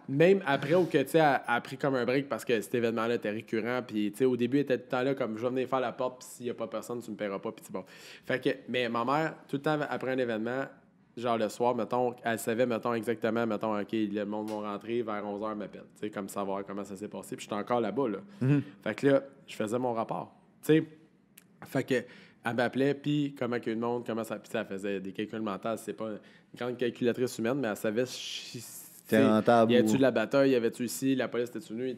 même après, où que, tu sais, elle a pris comme un break parce que cet événement-là était récurrent. Puis, tu sais, au début, elle était tout le temps là, comme je vais venir faire la porte, puis s'il n'y a pas personne, tu me paieras pas. Puis bon. Fait que, mais ma mère, tout le temps après un événement, genre le soir, mettons, elle savait, mettons, exactement, mettons, OK, le monde va rentrer, vers 11h, m'appelle, tu sais, comme savoir comment ça s'est passé. Puis j'étais encore là-bas, là. Mm-hmm. Fait que là, je faisais mon rapport, tu sais. Fait que elle m'appelait, puis comment que le monde, comment ça... Puis ça faisait des calculs mentaux. C'est pas une grande calculatrice humaine, mais elle savait C'est rentable. y avait-tu de la bataille, y avait-tu ici, la police était-tu venue,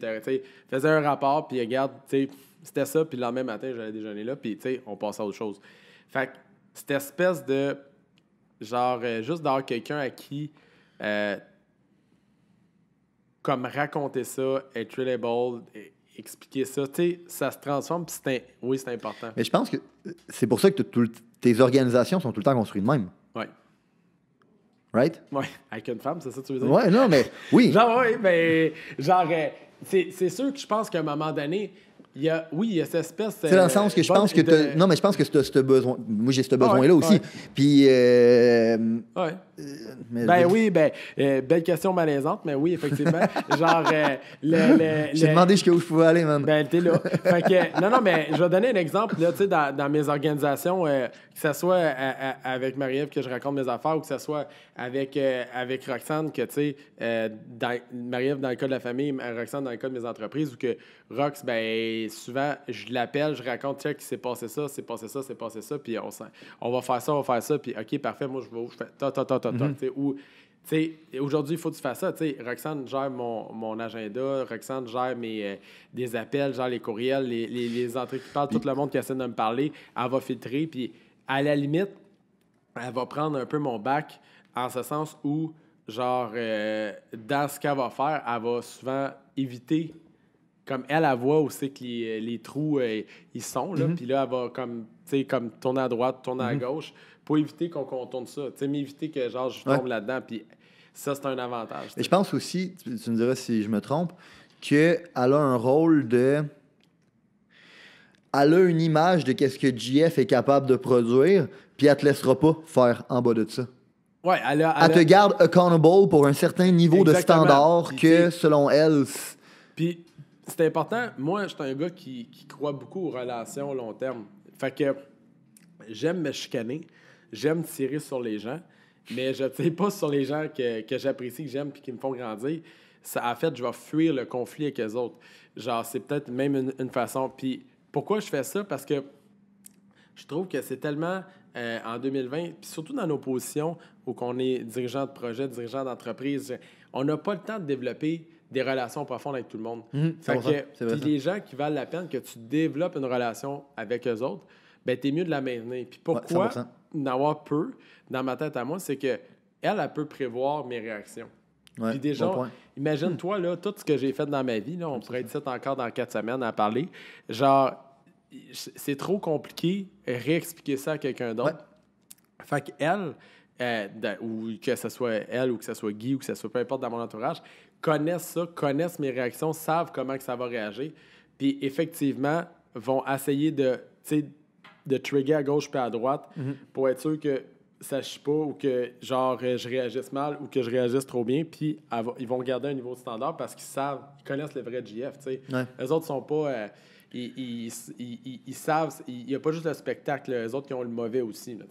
faisait un rapport, puis regarde, c'était ça, puis le lendemain matin, j'allais déjeuner là, puis on passait à autre chose. Fait que cette espèce de, genre, juste d'avoir quelqu'un à qui, comme raconter ça, être relatable, expliquer ça, ça se transforme, puis oui, c'est important. Mais je pense que c'est pour ça que tes organisations sont tout le temps construites de même. Oui. Right? Oui, avec une femme, c'est ça que tu veux dire? Ouais, non, mais oui. Genre, oui, mais genre, c'est sûr que je pense qu'à un moment donné, il y a cette espèce... C'est dans le sens que je pense que non, mais je pense que tu as ce besoin... Moi, j'ai ce besoin-là aussi. Ouais. Puis... Ouais. Oui, belle question malaisante, mais oui, effectivement. Genre, j'ai demandé jusqu'où je pouvais aller, man. Ben, t'es là. Fait que, non, mais je vais donner un exemple, là, tu sais, dans mes organisations, que ce soit avec Marie-Ève que je raconte mes affaires ou que ce soit avec Roxane, que, tu sais, Marie-Ève dans le cas de la famille, Roxane dans le cas de mes entreprises, ou que Rox, ben, souvent, je l'appelle, je raconte, tiens, qu'il s'est passé ça, puis on va faire ça, puis OK, parfait, moi, je vais où, je fais ou, tu sais, aujourd'hui, il faut que tu fasses ça. Tu sais, Roxane gère mon agenda, Roxane gère des appels, gère les courriels, les entrées qui parlent, tout le monde qui essaie de me parler, elle va filtrer, puis à la limite, elle va prendre un peu mon bac en ce sens où, genre, dans ce qu'elle va faire, elle va souvent éviter, comme elle voit où c'est que les trous, ils sont, là, puis là, elle va comme tourner à droite, tourner à gauche, pour éviter qu'on contourne ça. Tu sais, m'éviter que, genre, je tombe là-dedans, puis ça, c'est un avantage. Et je pense aussi, tu me diras si je me trompe, qu'elle a un rôle de... Elle a une image de qu'est-ce que JF est capable de produire, puis elle te laissera pas faire en bas de ça. Ouais, elle te garde accountable pour un certain niveau de standard que, selon elle... Puis, c'est important. Moi, je suis un gars qui croit beaucoup aux relations long terme. Fait que j'aime me chicaner, j'aime tirer sur les gens, mais je ne tire pas sur les gens que j'apprécie, que j'aime, puis qui me font grandir. Ça, en fait, je vais fuir le conflit avec eux autres. Genre, c'est peut-être même une façon. Puis, pourquoi je fais ça? Parce que je trouve que c'est tellement, en 2020, puis surtout dans nos positions où on est dirigeant de projet, dirigeant d'entreprise, on n'a pas le temps de développer des relations profondes avec tout le monde. Puis les gens qui valent la peine que tu développes une relation avec eux autres, ben t'es mieux de la maintenir. Puis pourquoi n'avoir peu, dans ma tête à moi, c'est que elle peut prévoir mes réactions. Ouais, puis déjà, imagine-toi, là, tout ce que j'ai fait dans ma vie, là, on pourrait être ici encore dans 4 semaines à parler, genre, c'est trop compliqué réexpliquer ça à quelqu'un d'autre. Ouais. Fait qu'elle, ou que ce soit elle, ou que ce soit Guy, ou que ce soit peu importe dans mon entourage, connaissent ça, connaissent mes réactions, savent comment que ça va réagir, puis effectivement, vont essayer de trigger à gauche puis à droite pour être sûr que ça chie pas ou que, genre, je réagisse mal ou que je réagisse trop bien, puis ils vont garder un niveau de standard parce qu'ils connaissent le vrai GF, tu sais. Ouais. Eux autres sont pas... Ils savent, il n'y a pas juste le spectacle, les autres qui ont le mauvais aussi. Là,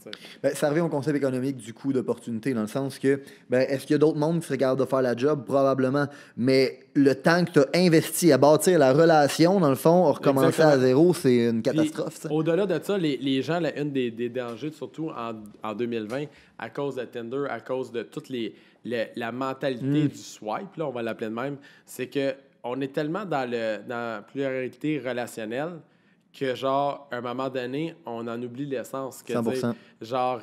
ça revient au concept économique du coût d'opportunité, dans le sens que, est-ce qu'il y a d'autres mondes qui seraient capables de faire la job? Probablement. Mais le temps que tu as investi à bâtir la relation, dans le fond, recommencer à zéro, c'est une catastrophe. Puis, au-delà de ça, les gens, une des dangers, surtout en 2020, à cause de Tinder, à cause de toute la mentalité du swipe, là, on va l'appeler de même, c'est que on est tellement dans la pluralité relationnelle que, genre, à un moment donné, on en oublie l'essence. Que, 100%. Genre,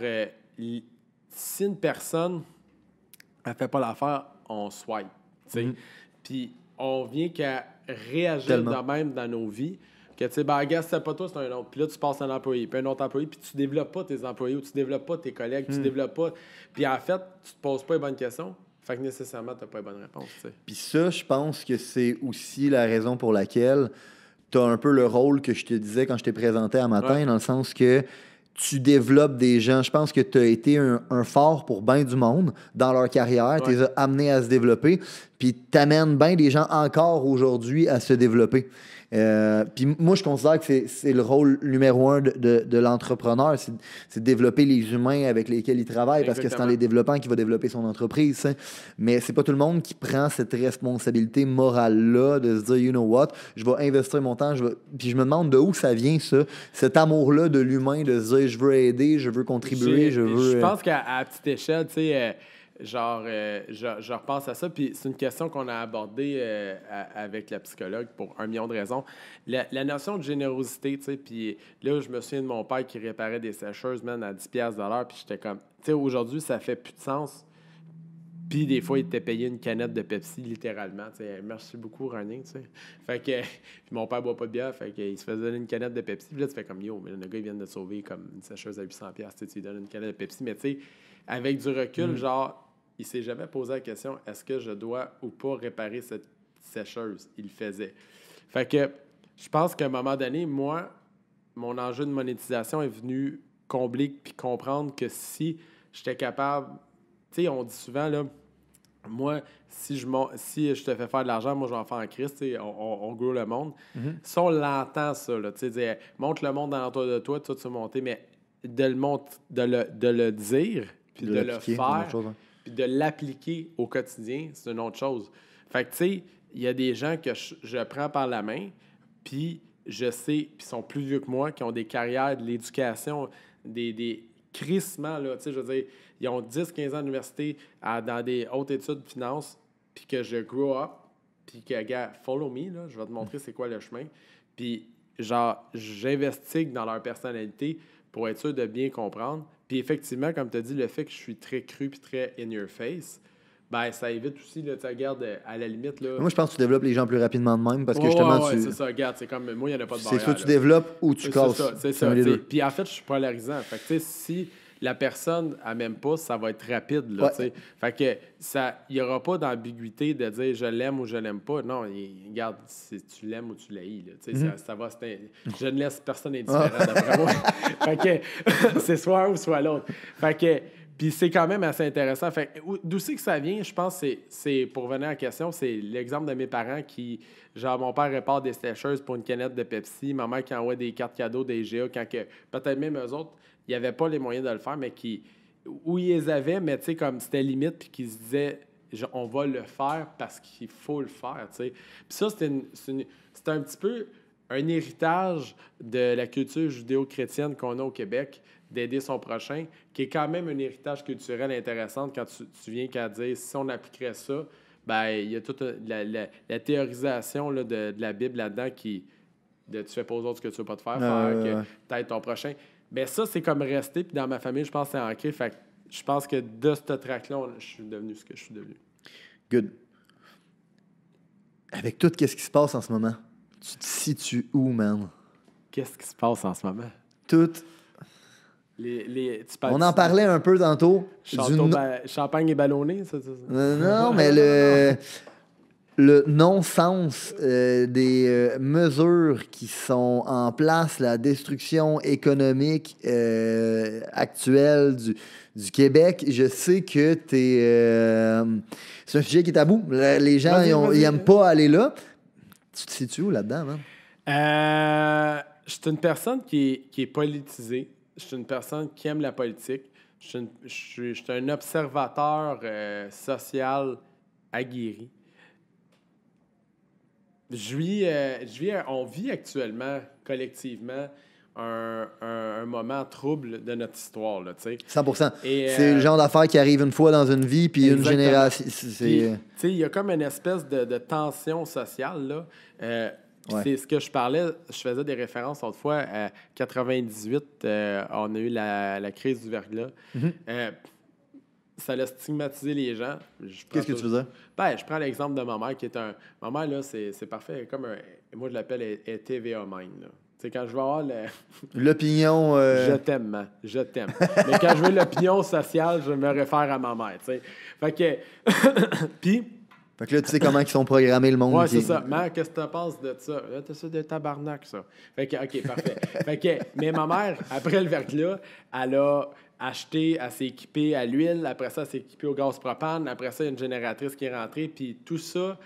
si une personne ne fait pas l'affaire, on swipe. Puis on vient qu'à réagir de même dans nos vies. Que, tu sais, gars, c'est pas toi, c'est un autre. Puis là, tu passes un employé, puis un autre employé, puis tu développes pas tes employés ou tu développes pas tes collègues, tu développes pas... Puis en fait, tu te poses pas les bonnes questions. Fait que nécessairement, tu n'as pas les bonnes réponses. Puis ça, je pense que c'est aussi la raison pour laquelle tu as un peu le rôle que je te disais quand je t'ai présenté à matin, dans le sens que tu développes des gens. Je pense que tu as été un phare pour bien du monde dans leur carrière. Tu les as amenés à se développer. puis t'amènes bien des gens encore aujourd'hui à se développer. Puis moi, je considère que c'est le rôle numéro 1 de l'entrepreneur, c'est de développer les humains avec lesquels il travaille, parce que c'est en les développant qu'il va développer son entreprise. T'sais. Mais c'est pas tout le monde qui prend cette responsabilité morale-là de se dire, you know what, je vais investir mon temps, puis je me demande de où ça vient, ça, cet amour-là de l'humain, de se dire, je veux aider, je veux contribuer, je veux... Je pense qu'à petite échelle, tu sais... je repense à ça, puis c'est une question qu'on a abordée avec la psychologue pour 1 million de raisons. La notion de générosité, tu sais, puis là, je me souviens de mon père qui réparait des sécheuses, man, à 10$ de l'heure, puis j'étais comme, tu sais, aujourd'hui, ça fait plus de sens. Puis des fois, il était payé une canette de Pepsi, littéralement, tu sais, merci beaucoup, René, tu sais. Fait que, puis mon père boit pas de bière, fait qu'il se faisait donner une canette de Pepsi, puis là, tu fais comme, yo, mais le gars, il vient de sauver comme une sécheuse à 800$, tu lui donnes une canette de Pepsi, mais tu sais, avec du recul, genre, il s'est jamais posé la question, est-ce que je dois ou pas réparer cette sécheuse? Il le faisait. Fait que je pense qu'à un moment donné, moi, mon enjeu de monétisation est venu combler puis comprendre que si j'étais capable... Tu sais, on dit souvent, là, moi, si je te fais faire de l'argent, moi, je vais en faire en Christ, on grow le monde. Si on l'entend, ça, là, tu sais, montre le monde l'entour de toi, tu vas monter, mais de le dire, puis de le faire... Puis de l'appliquer au quotidien, c'est une autre chose. Fait que, tu sais, il y a des gens que je prends par la main, puis je sais, puis sont plus vieux que moi, qui ont des carrières de l'éducation, des crissements, là, tu sais, je veux dire, ils ont 10-15 ans d'université dans des hautes études de finance, puis que je grow up, puis que, gars, follow me, là, je vais te montrer c'est quoi le chemin. Puis, genre, j'investigue dans leur personnalité pour être sûr de bien comprendre. Puis effectivement, comme tu as dit, le fait que je suis très cru puis très in your face, ben ça évite aussi, là, tu regardes, à la limite... Là... Moi, je pense que tu développes les gens plus rapidement de même, parce que justement, c'est ça, regarde, c'est comme... Moi, il n'y en a pas de barrière. C'est soit tu développes ou tu casses. C'est ça. Puis en fait, je suis polarisant. Fait que, tu sais, si la personne, elle m'aime pas, ça va être rapide, là, tu sais. Fait que il n'y aura pas d'ambiguïté de dire je l'aime ou je l'aime pas. Non, regarde, si tu l'aimes ou tu l'haïs, là, tu sais, ça va... Je ne laisse personne indifférent, d'après moi. Fait que c'est soit un ou soit l'autre. Fait que... Puis c'est quand même assez intéressant. Fait d'où c'est que ça vient, je pense, c'est pour revenir à la question, c'est l'exemple de mes parents qui, genre, mon père répare des sécheuses pour une canette de Pepsi, ma mère qui envoie des cartes cadeaux des IGA, quand que, peut-être même eux autres, il n'y avait pas les moyens de le faire, mais où ils les avaient, mais tu sais, comme c'était limite, puis qu'ils se disaient, on va le faire parce qu'il faut le faire, tu sais. Puis ça, c'est un petit peu un héritage de la culture judéo-chrétienne qu'on a au Québec, d'aider son prochain, qui est quand même un héritage culturel intéressant quand tu viens qu'à dire, si on appliquerait ça, ben il y a toute la théorisation là, de la Bible là-dedans tu fais pas aux autres ce que tu veux pas te faire, que t'aides ton prochain. Mais ça, c'est comme resté, puis dans ma famille, je pense que c'est ancré, fait que je pense que de ce track-là, je suis devenu ce que je suis devenu. Good. Avec tout, qu'est-ce qui se passe en ce moment? Tu te situes où, man? Qu'est-ce qui se passe en ce moment? Tout... On en parlait un peu tantôt. Champagne et ballonné, ça? Non, mais le non-sens des mesures qui sont en place, la destruction économique actuelle du Québec, je sais que c'est un sujet qui est tabou. Les gens, ils n'aiment pas aller là. Tu te situes où là-dedans, man? Je suis une personne qui est politisée. Je suis une personne qui aime la politique. Je suis un observateur social aguerri. On vit actuellement, collectivement, un moment trouble de notre histoire. Là, 100%. C'est le genre d'affaire qui arrive une fois dans une vie, puis une génération. Il y a comme une espèce de tension sociale, là. C'est ce que je parlais, je faisais des références autrefois à 98, on a eu la crise du verglas. Ça a stigmatisé les gens. Qu'est-ce que tu faisais? Ben, je prends l'exemple de ma mère qui est ma mère, là, c'est parfait, comme moi je l'appelle elle TVA Mind. C'est quand je vais avoir l'opinion... Je t'aime, man. Je t'aime. Mais quand je veux l'opinion sociale, je me réfère à ma mère, tu sais. Fait que... Puis... Fait que là, tu sais comment ils sont programmés le monde. Ouais, c'est ça. Mère, qu'est-ce que tu penses de ça? Là, t'as ça de tabarnak, ça. Fait que, OK, parfait. Fait que, mais ma mère, après le verglas, elle acheté, elle s'est équipée à l'huile, après ça, elle s'est équipée au gaz propane, après ça, il y a une génératrice qui est rentrée, puis tout ça,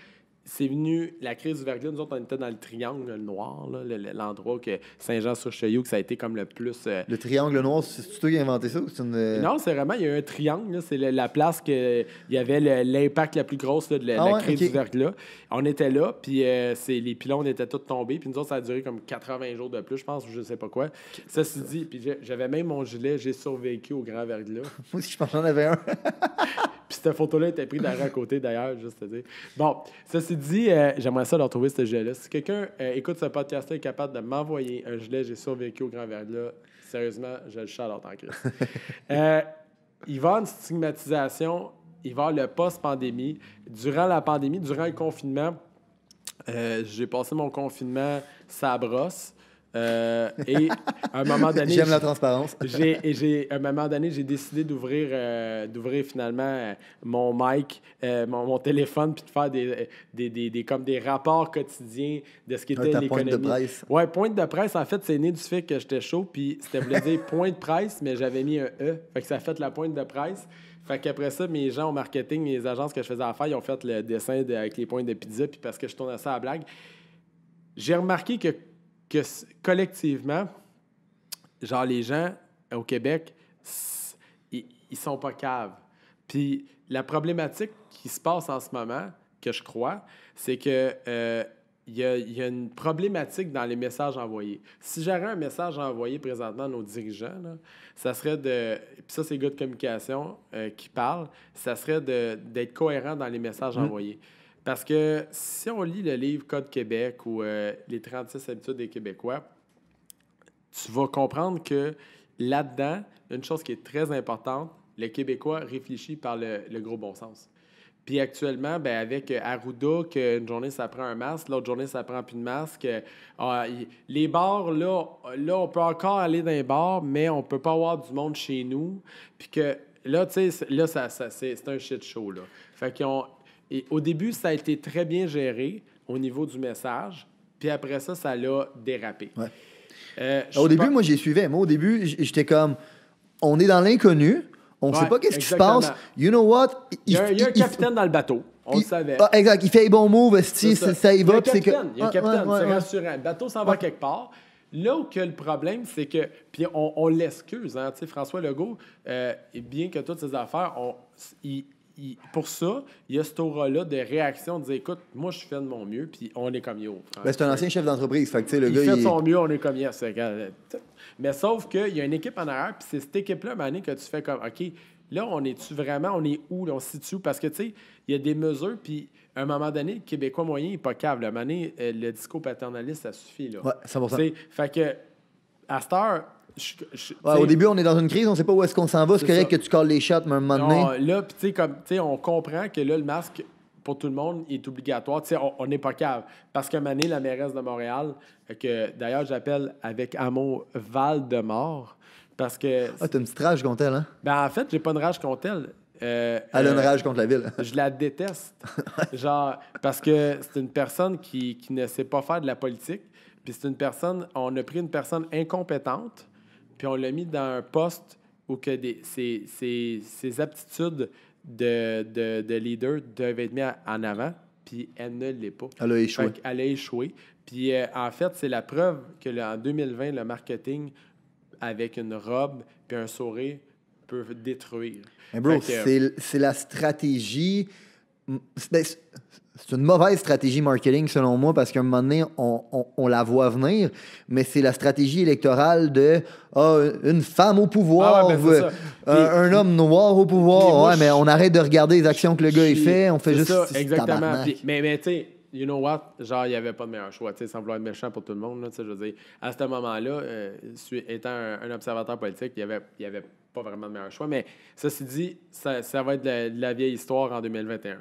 c'est venu, la crise du verglas, nous autres, on était dans le triangle noir, là, l'endroit que Saint-Jean-sur-Cheyou, que ça a été comme le plus... Le triangle noir, c'est toi qui as inventé ça ou c'est une... Non, c'est vraiment, il y a un triangle, là, c'est la place que il y avait l'impact la plus grosse là, de la crise du verglas. On était là, puis les pylônes étaient tous tombés, puis nous autres, ça a duré comme 80 jours de plus, je pense, ou je sais pas quoi. Ça se dit, puis j'avais même mon gilet, j'ai survécu au grand verglas. Moi aussi, je pense que j'en avais un. Puis cette photo-là était prise derrière à côté, d'ailleurs, juste à dire. Bon, ceci dit, j'aimerais ça leur retrouver ce gilet-là. Si quelqu'un écoute ce podcast-là et est capable de m'envoyer un gilet, j'ai survécu au grand verglas, sérieusement, je le charlotte en crise. Il va y avoir une stigmatisation, il va y avoir le post-pandémie. Durant la pandémie, durant le confinement, j'ai passé mon confinement ça brosse. Et à un moment donné... J'aime la transparence. À un moment donné, j'ai décidé d'ouvrir finalement mon mic, mon téléphone, puis de faire comme des rapports quotidiens de ce qu'était l'économie. Pointe de presse. Oui, pointe de presse, en fait, c'est né du fait que j'étais chaud, puis c'était voulait dire point de presse, mais j'avais mis un E. Fait que ça a fait la pointe de presse. Fait qu'après ça, mes gens au marketing, mes agences que je faisais affaire, ils ont fait le dessin avec les pointes de pizza, puis parce que je tournais ça à la blague. J'ai remarqué que collectivement, genre les gens au Québec, ils sont pas caves. Puis la problématique qui se passe en ce moment, que je crois, c'est que il y a une problématique dans les messages envoyés. Si j'aurais un message à envoyer présentement à nos dirigeants, là, ça serait de... Puis ça, c'est les gars de communication qui parlent. Ça serait d'être cohérent dans les messages envoyés. Parce que si on lit le livre Code Québec ou les 36 habitudes des Québécois, tu vas comprendre que là-dedans, une chose qui est très importante, le Québécois réfléchit par le gros bon sens. Puis actuellement, ben avec Arruda, qu'une journée, ça prend un masque, l'autre journée, ça prend plus de masque. Les bars, là, on peut encore aller dans les bars, mais on peut pas avoir du monde chez nous. Puis que là, tu sais, là, c'est un shit show, là. Fait et au début, ça a été très bien géré au niveau du message. Puis après ça, ça l'a dérapé. Ouais. Au début, moi, j'y suivais. Moi, au début, j'étais comme, on est dans l'inconnu. On ne sait pas qu'est-ce qui se passe. You know what? Il y a un capitaine dans le bateau. On le savait. Ah, exact. Il fait les bons moves. Ça y va. Il y a un capitaine. C'est rassurant. Le bateau s'en va quelque part. Là où que le problème, c'est que... Puis on l'excuse. Hein, François Legault, bien que toutes ses affaires... pour ça, il y a cette aura-là de réaction, de dire, écoute, moi, je fais de mon mieux, puis on est comme yo. Ben, c'est un ancien chef d'entreprise. Fait que, le il gars, fait de son mieux, on est comme yes. Mais sauf qu'il y a une équipe en arrière, puis c'est cette équipe-là, Mané, que tu fais comme, OK, là, on est-tu vraiment, on est où, là, on se situe où? Parce que, tu sais, il y a des mesures, puis à un moment donné, le Québécois moyen n'est pas câble. À un moment donné, le discours paternaliste, ça suffit, là. Ouais, 100%. Fait que, à cette heure, au début, on est dans une crise, on ne sait pas où est-ce qu'on s'en va. C'est correct que tu colles les shots, mais à un moment donné... Là, tu sais, on comprend que là, le masque, pour tout le monde, est obligatoire. Tu sais, on n'est pas cave. Parce que Mané, la mairesse de Montréal, que d'ailleurs, j'appelle avec amour Val-de-Mort, parce que... Ah, t'as une petite rage contre elle, hein? Ben, en fait, j'ai pas une rage contre elle. Elle a une rage contre la ville. Je la déteste. Genre, parce que c'est une personne qui ne sait pas faire de la politique. Puis c'est une personne... On a pris une personne incompétente, puis on l'a mis dans un poste où que ses aptitudes de leader devaient être mises en avant, puis elle ne l'est pas. Elle a échoué. Elle a échoué. Puis en fait, c'est la preuve que en 2020, le marketing, avec une robe puis un sourire, peut détruire. Mais bro, c'est la stratégie... C'est une mauvaise stratégie marketing, selon moi, parce qu'à un moment donné, on la voit venir, mais c'est la stratégie électorale de une femme au pouvoir, un homme noir au pouvoir. Mais on arrête de regarder les actions que le gars fait, on fait juste... Ça, exactement. Mais tu sais, you know what? Genre, il n'y avait pas de meilleur choix, sans vouloir être méchant pour tout le monde. Là, je veux dire, à ce moment-là, étant un observateur politique, il n'y avait pas vraiment de meilleur choix. Mais ceci dit, ça va être de la vieille histoire en 2021.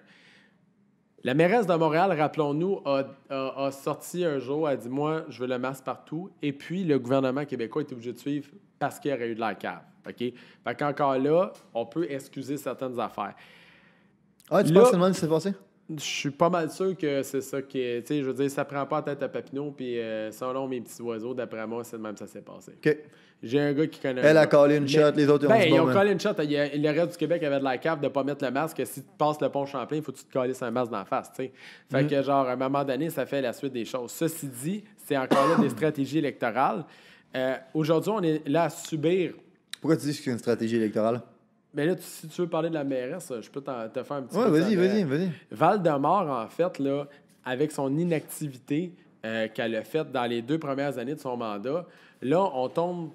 La mairesse de Montréal, rappelons-nous, a sorti un jour, a dit « Moi, je veux le masque partout. » Et puis, le gouvernement québécois est obligé de suivre parce qu'il y aurait eu de la cave. OK? Fait qu'encore là, on peut excuser certaines affaires. Ah, tu penses que c'est le même qui s'est passé? Je suis pas mal sûr que c'est ça qui est. Tu sais, je veux dire, ça prend pas la tête à Papineau, puis selon mes petits oiseaux, d'après moi, c'est de même que ça s'est passé. OK. J'ai un gars qui connaît. Elle a collé une shot, les autres, ils ont collé une shot. Le reste du Québec avait de la cave de pas mettre le masque. Si tu passes le pont Champlain, il faut que tu te colles un masque dans la face, tu sais. Fait que, genre, à un moment donné, ça fait la suite des choses. Ceci dit, c'est encore là des stratégies électorales. Aujourd'hui, on est là à subir. Pourquoi tu dis que c'est une stratégie électorale? Mais là, si tu veux parler de la mairesse, je peux te faire un petit peu. Oui, vas-y. Val-de-Mort, en fait, là, avec son inactivité qu'elle a faite dans les 2 premières années de son mandat, là, on tombe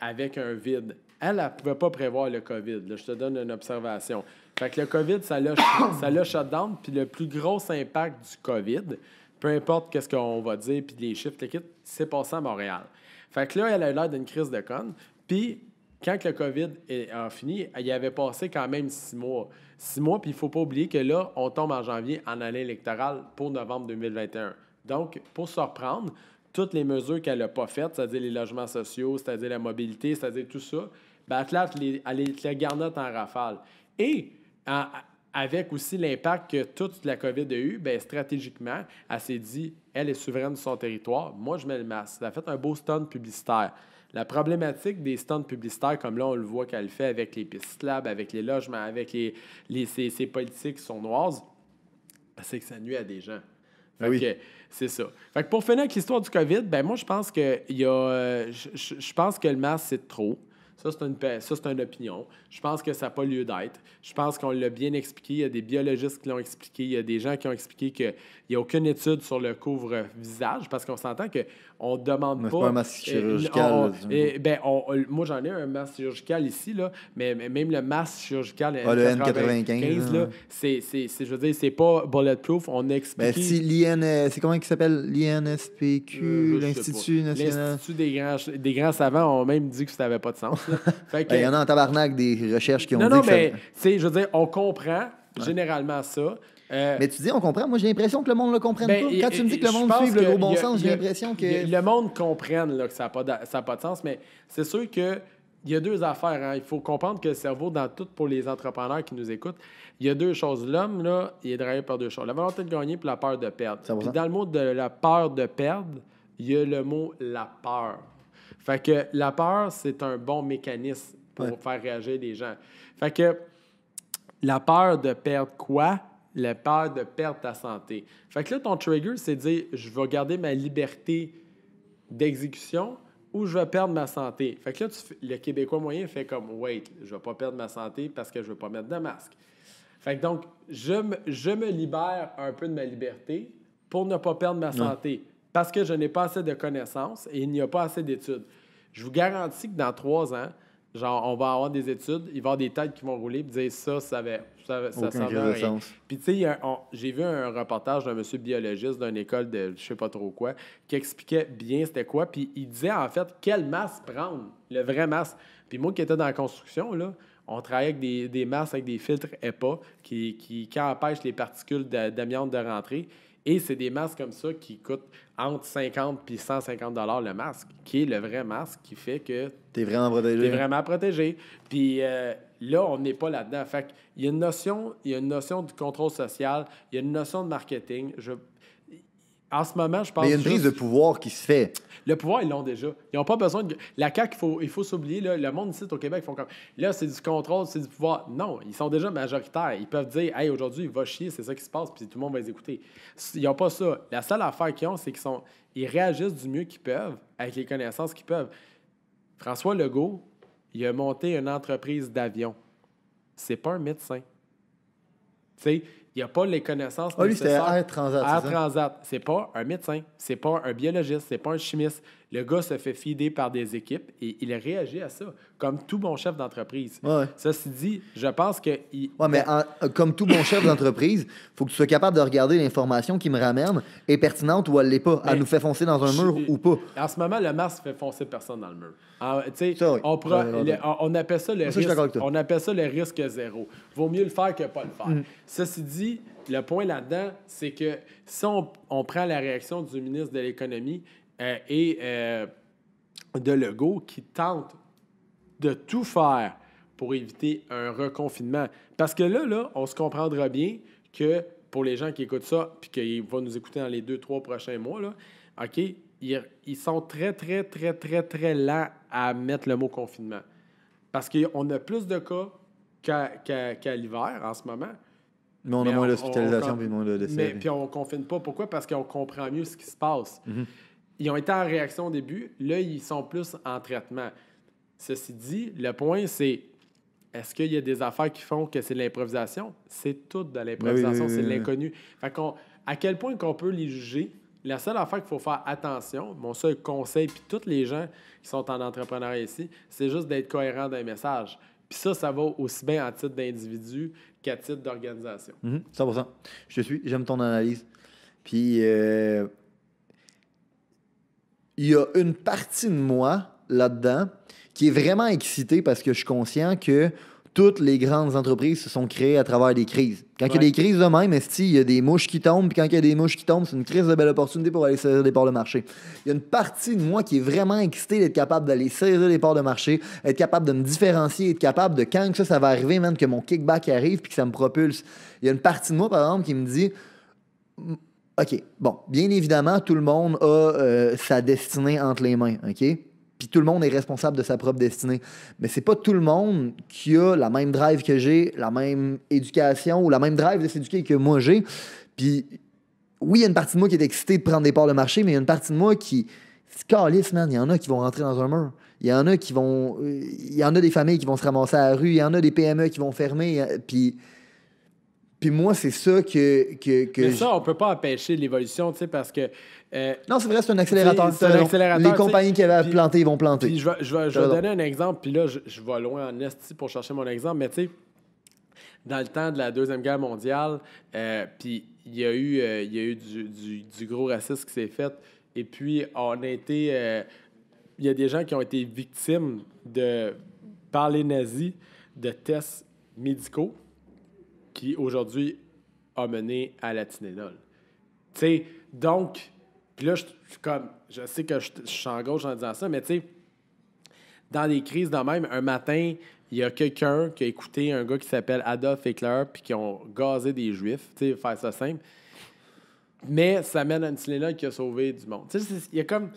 avec un vide. Elle ne pouvait pas prévoir le COVID. Là, je te donne une observation. Fait que le COVID, ça l'a shut down. Puis le plus gros impact du COVID, peu importe qu'est-ce qu'on va dire, puis les chiffres, c'est passé à Montréal. Fait que là, elle a l'air d'une crise de conne. Puis quand le COVID a fini, il avait passé quand même 6 mois. 6 mois, puis il ne faut pas oublier que là, on tombe en janvier en année électorale pour novembre 2021. Donc, pour se reprendre, toutes les mesures qu'elle n'a pas faites, c'est-à-dire les logements sociaux, c'est-à-dire la mobilité, c'est-à-dire tout ça, bien, elle les garnotte en rafale. Et avec aussi l'impact que toute la COVID a eu, bien, stratégiquement, elle s'est dit, elle est souveraine de son territoire, moi, je mets le masque. Elle a fait un beau stunt publicitaire. La problématique des stunts publicitaires, comme là, on le voit qu'elle fait avec les pistes labs, avec les logements, avec ces politiques sournoises, c'est que ça nuit à des gens. C'est ça. Fait que pour finir avec l'histoire du COVID, ben moi, je pense que je pense que le masque, c'est trop. Ça, c'est une opinion. Je pense que ça n'a pas lieu d'être. Je pense qu'on l'a bien expliqué. Il y a des biologistes qui l'ont expliqué. Il y a des gens qui ont expliqué qu'il n'y a aucune étude sur le couvre-visage parce qu'on s'entend qu'on ne demande pas... C'est pas un masque chirurgical. Moi, j'en ai un masque chirurgical ici, là, mais même le masque chirurgical le N95, là, je veux dire, c'est pas bulletproof. On a expliqué... c'est comment il s'appelle? L'INSPQ, l'Institut national... L'Institut des grands savants ont même dit que ça n'avait pas de sens. Il y en a en tabarnak des recherches qui ont dit que mais je veux dire, on comprend généralement ça. Mais tu dis on comprend, moi j'ai l'impression que le monde ne le comprenne pas. Quand tu me dis que le monde suive le gros bon sens, j'ai l'impression que... Le monde comprenne là, que ça n'a pas de sens, mais c'est sûr qu'il y a 2 affaires. Hein. Il faut comprendre que le cerveau, dans tout pour les entrepreneurs qui nous écoutent, il y a 2 choses. L'homme, là, il est drivé par 2 choses. La volonté de gagner et la peur de perdre. Puis dans le mot de la peur de perdre, il y a le mot la peur. Fait que la peur, c'est un bon mécanisme pour faire réagir les gens. Fait que la peur de perdre quoi? La peur de perdre ta santé. Fait que là, ton trigger, c'est de dire, je vais garder ma liberté d'exécution ou je vais perdre ma santé. Fait que là, le Québécois moyen fait comme, wait, je vais pas perdre ma santé parce que je veux pas mettre de masque. Fait que donc, je me libère un peu de ma liberté pour ne pas perdre ma santé. Parce que je n'ai pas assez de connaissances et il n'y a pas assez d'études. Je vous garantis que dans 3 ans, genre, on va avoir des études, il va y avoir des têtes qui vont rouler et dire ça servait à rien. Puis, tu sais, j'ai vu un reportage d'un monsieur biologiste d'une école de je sais pas trop quoi qui expliquait bien c'était quoi. Puis, il disait en fait quel masque prendre, le vrai masque. Puis, moi qui étais dans la construction, là, on travaillait avec des masques avec des filtres HEPA qui empêchent les particules d'amiante de rentrer. Et c'est des masques comme ça qui coûtent entre 50 et 150 $ le masque, qui est le vrai masque qui fait que t'es vraiment protégé. T'es vraiment protégé. Puis là, on n'est pas là-dedans. Fait qu'il y a une notion de contrôle social, il y a une notion de marketing. En ce moment, je pense. Mais il y a une prise de pouvoir qui se fait. Le pouvoir, ils l'ont déjà. Ils n'ont pas besoin de. La CAQ, il faut s'oublier. Là, le monde ici au Québec, ils font comme. Là, c'est du contrôle, c'est du pouvoir. Non, ils sont déjà majoritaires. Ils peuvent dire, hey, aujourd'hui, il va chier, c'est ça qui se passe, puis tout le monde va les écouter. Ils n'ont pas ça. La seule affaire qu'ils ont, c'est qu'ils réagissent du mieux qu'ils peuvent, avec les connaissances qu'ils peuvent. François Legault, il a monté une entreprise d'avion. C'est pas un médecin. Tu sais, il n'y a pas les connaissances nécessaires. Lui, c'était Air Transat. C'est pas un médecin, c'est pas un biologiste, c'est pas un chimiste. Le gars se fait feeder par des équipes et il a réagi à ça, comme tout bon chef d'entreprise. Ouais. Ceci dit, je pense que... mais comme tout bon chef d'entreprise, il faut que tu sois capable de regarder l'information qui me ramène est pertinente ou elle l'est pas. Elle nous fait foncer dans un mur ou pas. En ce moment, le masque fait foncer personne dans le mur. Oui. On appelle ça le risque. On appelle ça le risque zéro. Vaut mieux le faire que pas le faire. Ceci dit, le point là-dedans, c'est que si on prend la réaction du ministre de l'Économie et de Legault qui tente de tout faire pour éviter un reconfinement. Parce que là, on se comprendra bien que pour les gens qui écoutent ça, puis qui vont nous écouter dans les 2-3 prochains mois, là, OK, ils sont très, très, très, très, très lents à mettre le mot confinement. Parce qu'on a plus de cas qu'à l'hiver en ce moment. Mais on a moins d'hospitalisation puis moins de décès. Puis on ne confine pas. Pourquoi? Parce qu'on comprend mieux ce qui se passe. Mm-hmm. Ils ont été en réaction au début. Là, ils sont plus en traitement. Ceci dit, le point, c'est est-ce qu'il y a des affaires qui font que c'est de l'improvisation? C'est tout de l'improvisation, oui, c'est de oui. l'inconnu. Fait à quel point qu'on peut les juger? La seule affaire qu'il faut faire attention, mon seul conseil, puis tous les gens qui sont en entrepreneuriat ici, c'est juste d'être cohérent dans les messages. Puis ça va aussi bien en titre d'individu qu'à titre d'organisation. 100%. Je te suis, j'aime ton analyse. Puis, il y a une partie de moi là-dedans qui est vraiment excitée parce que je suis conscient que toutes les grandes entreprises se sont créées à travers des crises. Quand il y a des crises de même, il y a des mouches qui tombent, puis quand il y a des mouches qui tombent, c'est une crise de belle opportunité pour aller saisir des parts de marché. Il y a une partie de moi qui est vraiment excitée d'être capable d'aller saisir des parts de marché, être capable de me différencier, être capable de, quand ça va arriver, même que mon kickback arrive puis que ça me propulse. Il y a une partie de moi, par exemple, qui me dit... OK, bon, bien évidemment, tout le monde a sa destinée entre les mains, OK? Puis tout le monde est responsable de sa propre destinée. Mais c'est pas tout le monde qui a la même drive que j'ai, la même éducation ou la même drive de s'éduquer que moi j'ai. Puis oui, il y a une partie de moi qui est excitée de prendre des parts de marché, mais il y a une partie de moi qui... Calisse, man, il y en a qui vont rentrer dans un mur. Il y en a qui vont... Il y en a des familles qui vont se ramasser à la rue. Il y en a des PME qui vont fermer. Puis moi, c'est ça que mais ça, on peut pas empêcher l'évolution, tu sais, parce que... non, c'est vrai, c'est un accélérateur. C'est un accélérateur. Les compagnies qui avaient planté, ils vont planter. Puis je vais donner un exemple, puis là, je vais loin en esti pour chercher mon exemple, mais tu sais, dans le temps de la Deuxième Guerre mondiale, puis il y a eu du gros racisme qui s'est fait, et puis on a été... il y a des gens qui ont été victimes par les nazis de tests médicaux qui, aujourd'hui, a mené à la Tylenol. Tu sais, donc... Puis là, je sais que je suis en gauche en disant ça, mais tu sais, dans des crises de même, un matin, il y a quelqu'un qui a écouté un gars qui s'appelle Adolf Hitler puis qui ont gazé des Juifs, tu sais, faire ça simple. Mais ça mène à une Tylenol qui a sauvé du monde. Tu sais, il y a comme...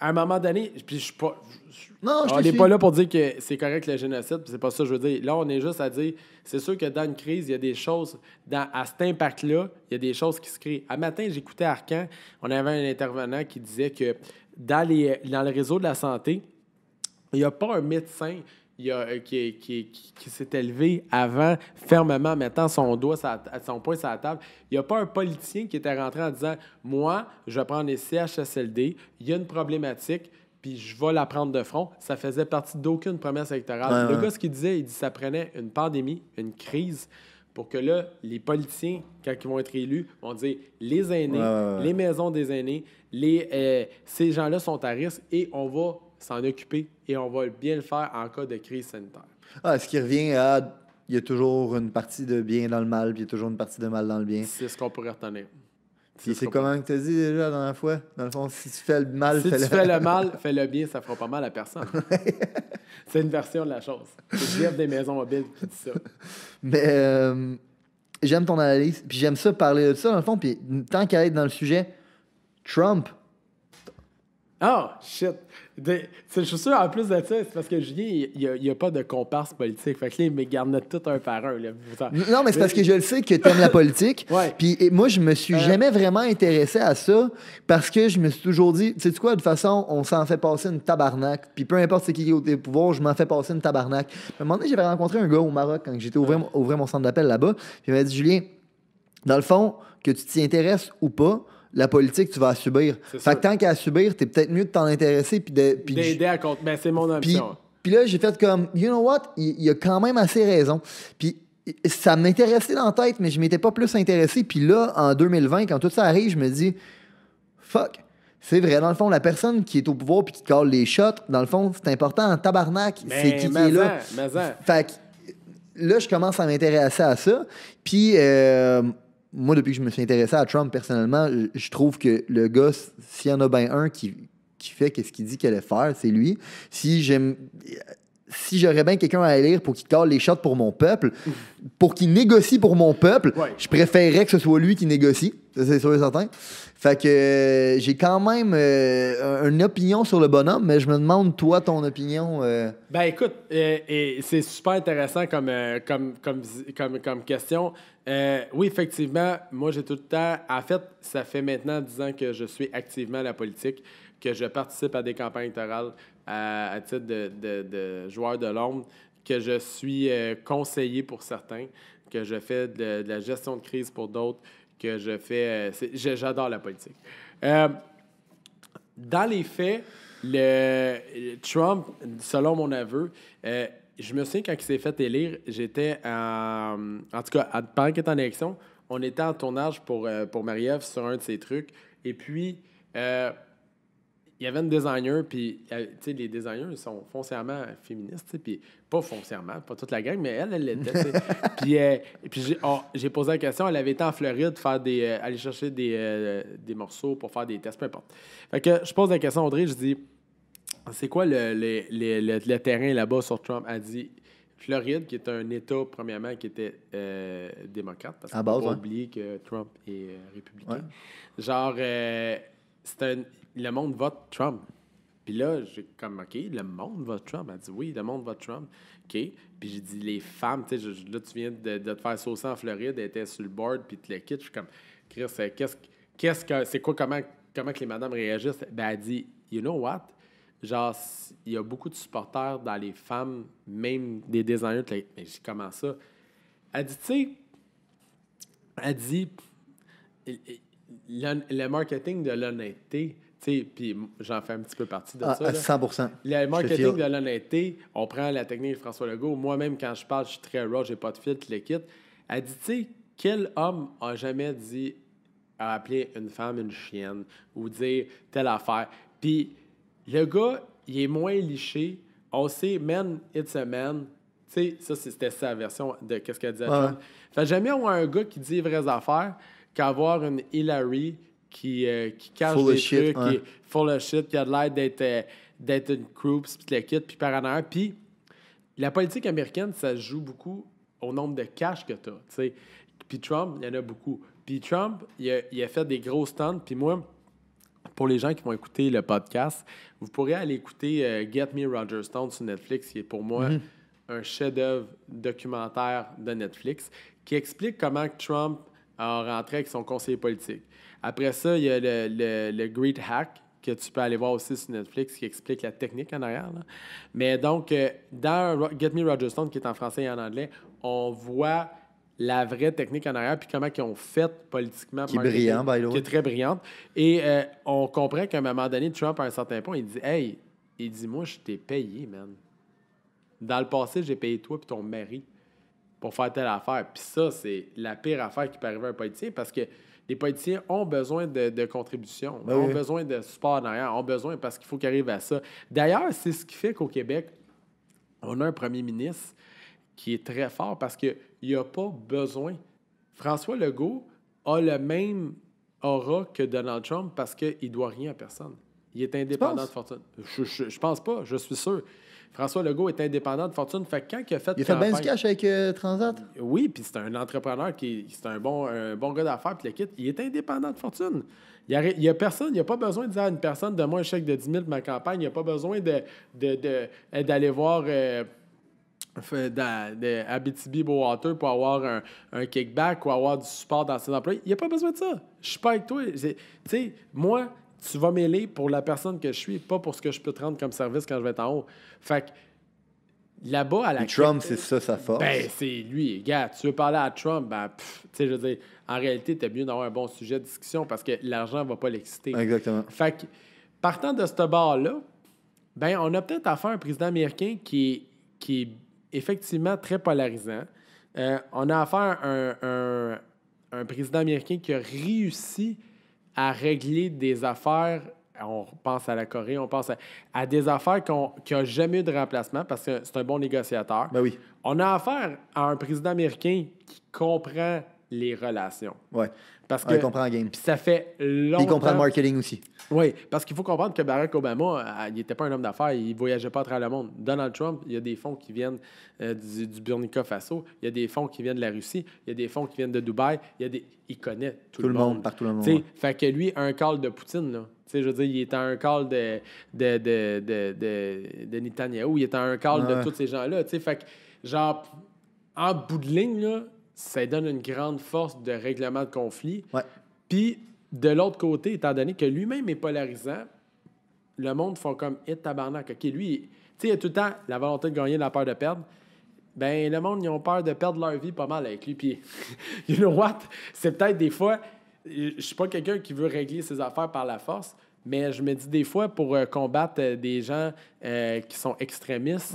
À un moment donné, puis je suis pas... on n'est pas là pour dire que c'est correct le génocide, puis c'est pas ça que je veux dire. Là, on est juste à dire, c'est sûr que dans une crise, il y a des choses, à cet impact-là, il y a des choses qui se créent. Un matin, j'écoutais Arcan, on avait un intervenant qui disait que dans le réseau de la santé, il n'y a pas un médecin qui s'est élevé avant, fermement, mettant son poing sur la table. Il n'y a pas un politicien qui était rentré en disant « Moi, je vais prendre les CHSLD, il y a une problématique, puis je vais la prendre de front. » Ça faisait partie d'aucune promesse électorale. Le gars, ce qu'il disait, il dit ça prenait une pandémie, une crise, pour que là, les politiciens, quand ils vont être élus, vont dire les aînés, les maisons des aînés, ces gens-là sont à risque et on va s'en occuper et on va bien le faire en cas de crise sanitaire. Ce qui revient à... Il y a toujours une partie de bien dans le mal, puis il y a toujours une partie de mal dans le bien. C'est ce qu'on pourrait retenir. C'est comment que tu as dit déjà la dernière fois? Dans le fond, si tu fais le mal, si tu fais le mal, fais le bien, ça fera pas mal à personne. C'est une version de la chose. C'est Jeff des maisons mobiles qui dit ça. Mais j'aime ton analyse, puis j'aime ça parler de ça, dans le fond, puis tant qu'à être dans le sujet, Trump. Oh, shit! Je suis sûr, en plus de ça, c'est parce que Julien, il n'y a pas de comparse politique. Fait que là, il me garde tout un par un. Là. Non, mais c'est parce que je le sais que tu aimes la politique. Ouais. Puis moi, je me suis jamais vraiment intéressé à ça parce que je me suis toujours dit, tu sais quoi, de toute façon, on s'en fait passer une tabarnak. Puis peu importe c'est qui est au pouvoir, je m'en fais passer une tabarnak. À un moment donné, j'avais rencontré un gars au Maroc quand j'étais ouvrir mon centre d'appel là-bas. Puis il m'a dit, Julien, dans le fond, que tu t'y intéresses ou pas, la politique, tu vas la subir. Fait que tant qu'à subir, t'es peut-être mieux de t'en intéresser puis d'aider à compte. Ben, c'est mon option. Puis là, j'ai fait comme, you know what? Il a quand même assez raison. Puis ça m'intéressait dans la tête, mais je m'étais pas plus intéressé. Puis là, en 2020, quand tout ça arrive, je me dis, fuck, c'est vrai. Dans le fond, la personne qui est au pouvoir puis qui cale les shots, dans le fond, c'est important en tabarnak. C'est qui est là. Fait que là, je commence à m'intéresser à ça. Puis... moi, depuis que je me suis intéressé à Trump, personnellement, je trouve que le gars, s'il y en a bien un qui fait ce qu'il dit qu'il allait faire, c'est lui. si j'aurais bien quelqu'un à élire pour qu'il cale les shots pour mon peuple, pour qu'il négocie pour mon peuple, je préférerais que ce soit lui qui négocie. Ça, c'est sûr et certain. Fait que j'ai quand même une opinion sur le bonhomme, mais je me demande, toi, ton opinion. Ben écoute, et c'est super intéressant comme question. Oui, effectivement, moi j'ai tout le temps. En fait, ça fait maintenant 10 ans que je suis activement à la politique, que je participe à des campagnes électorales à titre de joueur de l'ombre, que je suis conseiller pour certains, que je fais de la gestion de crise pour d'autres, que je fais. J'adore la politique. Dans les faits, Trump, selon mon aveu, je me souviens quand il s'est fait élire, j'étais en tout cas, pendant qu'il était en élection, on était en tournage pour Marie-Ève sur un de ses trucs. Et puis, il y avait une designer, puis les designers sont foncièrement féministes, puis pas foncièrement, pas toute la gang, mais elle l'était. Puis j'ai posé la question, elle avait été en Floride aller chercher des morceaux pour faire des tests, peu importe. Fait que je pose la question à Audrey, je dis, c'est quoi le terrain là-bas sur Trump? Elle dit, Floride, qui est un État, premièrement, qui était démocrate, parce qu'il ne faut pas oublier que Trump est républicain. Ouais. Genre, le monde vote Trump. Puis là, j'ai comme, OK, le monde vote Trump. Elle dit, oui, le monde vote Trump. OK. Puis j'ai dit, les femmes, tu sais, là, tu viens de te faire saucer en Floride, elle était sur le board, puis tu le quittes. Je suis comme, Chris, c'est quoi, comment que les madames réagissent? Ben, elle dit, you know what? Genre, il y a beaucoup de supporters dans les femmes, même des designers. Mais j'ai dit, comment ça? Elle dit, tu sais, le marketing de l'honnêteté, puis j'en fais un petit peu partie de ça. À 100%. Le marketing de l'honnêteté, on prend la technique de François Legault. Moi-même, quand je parle, je suis très raw, j'ai pas de filtre, le quitte. Elle dit, tu sais, quel homme a jamais dit à appeler une femme une chienne ou dire telle affaire? Puis le gars, il est moins liché. On sait, man, it's a man. Tu sais, ça, c'était sa version de qu'est-ce qu'elle disait à Trump. Fait jamais on a un gars qui dit les vraies affaires qu'avoir une Hillary qui cache des trucs, qui est full of shit, qui a de l'air d'être une croops, puis le kit, puis paranoïa. Puis la politique américaine, ça se joue beaucoup au nombre de cash que tu as. Puis Trump, il y en a beaucoup. Puis Trump, il a fait des gros stunts. Puis moi, pour les gens qui vont écouter le podcast, vous pourrez aller écouter Get Me Roger Stone sur Netflix, qui est pour moi un chef-d'œuvre documentaire de Netflix, qui explique comment Trump a rentré avec son conseiller politique. Après ça, il y a le Great Hack, que tu peux aller voir aussi sur Netflix, qui explique la technique en arrière. Là. Mais donc, dans Get Me Roger Stone, qui est en français et en anglais, on voit la vraie technique en arrière, puis comment ils ont fait politiquement. Qui est brillant, by the way. Qui est très brillante. Et on comprend qu'à un moment donné, Trump, à un certain point, il dit « Hey, moi, je t'ai payé, man. Dans le passé, j'ai payé toi et ton mari pour faire telle affaire. » Puis ça, c'est la pire affaire qui peut arriver à un politicien, parce que les politiciens ont besoin de contributions, ont besoin de support en arrière, ont besoin parce qu'il faut qu'ils arrivent à ça. D'ailleurs, c'est ce qui fait qu'au Québec, on a un premier ministre qui est très fort parce qu'il n'y a pas besoin. François Legault a le même aura que Donald Trump parce qu'il ne doit rien à personne. Il est indépendant de fortune. Je pense pas, je suis sûr. François Legault est indépendant de fortune. Fait que quand il a fait bien du cash avec Transat? Oui, puis c'est un entrepreneur c'est un bon gars d'affaires, puis le kit. Il est indépendant de fortune. Il y a personne, il n'y a pas besoin de dire à une personne, donne-moi un chèque de 10 000 pour ma campagne. Il n'y a pas besoin d'aller voir Abitibi-Bowater pour avoir un kickback ou avoir du support dans ses employés. Il n'y a pas besoin de ça. Je suis pas avec toi. Tu sais, moi, tu vas m'ailer pour la personne que je suis, pas pour ce que je peux te rendre comme service quand je vais être en haut. Fait que là-bas, à la Trump, c'est ça sa force. Ben, c'est lui. Gars, tu veux parler à Trump, ben, tu sais, je veux dire, en réalité, t'as mieux d'avoir un bon sujet de discussion parce que l'argent va pas l'exciter. Exactement. Fait que, partant de ce bord-là, ben, on a peut-être affaire à un président américain qui est effectivement très polarisant. On a affaire à un président américain qui a réussi à régler des affaires, on pense à la Corée, on pense à des affaires qui n'ont jamais eu de remplacement parce que c'est un bon négociateur. Ben oui. On a affaire à un président américain qui comprend les relations. Ouais. Parce que Il comprend la game. puis ça fait longtemps... Il comprend le marketing aussi. Oui, parce qu'il faut comprendre que Barack Obama, il n'était pas un homme d'affaires, il ne voyageait pas à travers le monde. Donald Trump, il y a des fonds qui viennent du Burkina Faso, il y a des fonds qui viennent de la Russie, il y a des fonds qui viennent de Dubaï, il connaît tout le monde. Partout le monde. Ouais. Fait que lui, un call de Poutine, là. Je veux dire, il est à un call de Netanyahou, il est à un call de tous ces gens-là. Fait que, genre, en bout de ligne, là, ça donne une grande force de règlement de conflit. Ouais. Puis, de l'autre côté, étant donné que lui-même est polarisant, le monde font comme « hit tabarnak ». OK, lui, tu sais, il a tout le temps la volonté de gagner, la peur de perdre. Ben le monde, ils ont peur de perdre leur vie pas mal avec lui. Puis, you know what? C'est peut-être des fois... Je suis pas quelqu'un qui veut régler ses affaires par la force, mais je me dis des fois, pour combattre des gens qui sont extrémistes,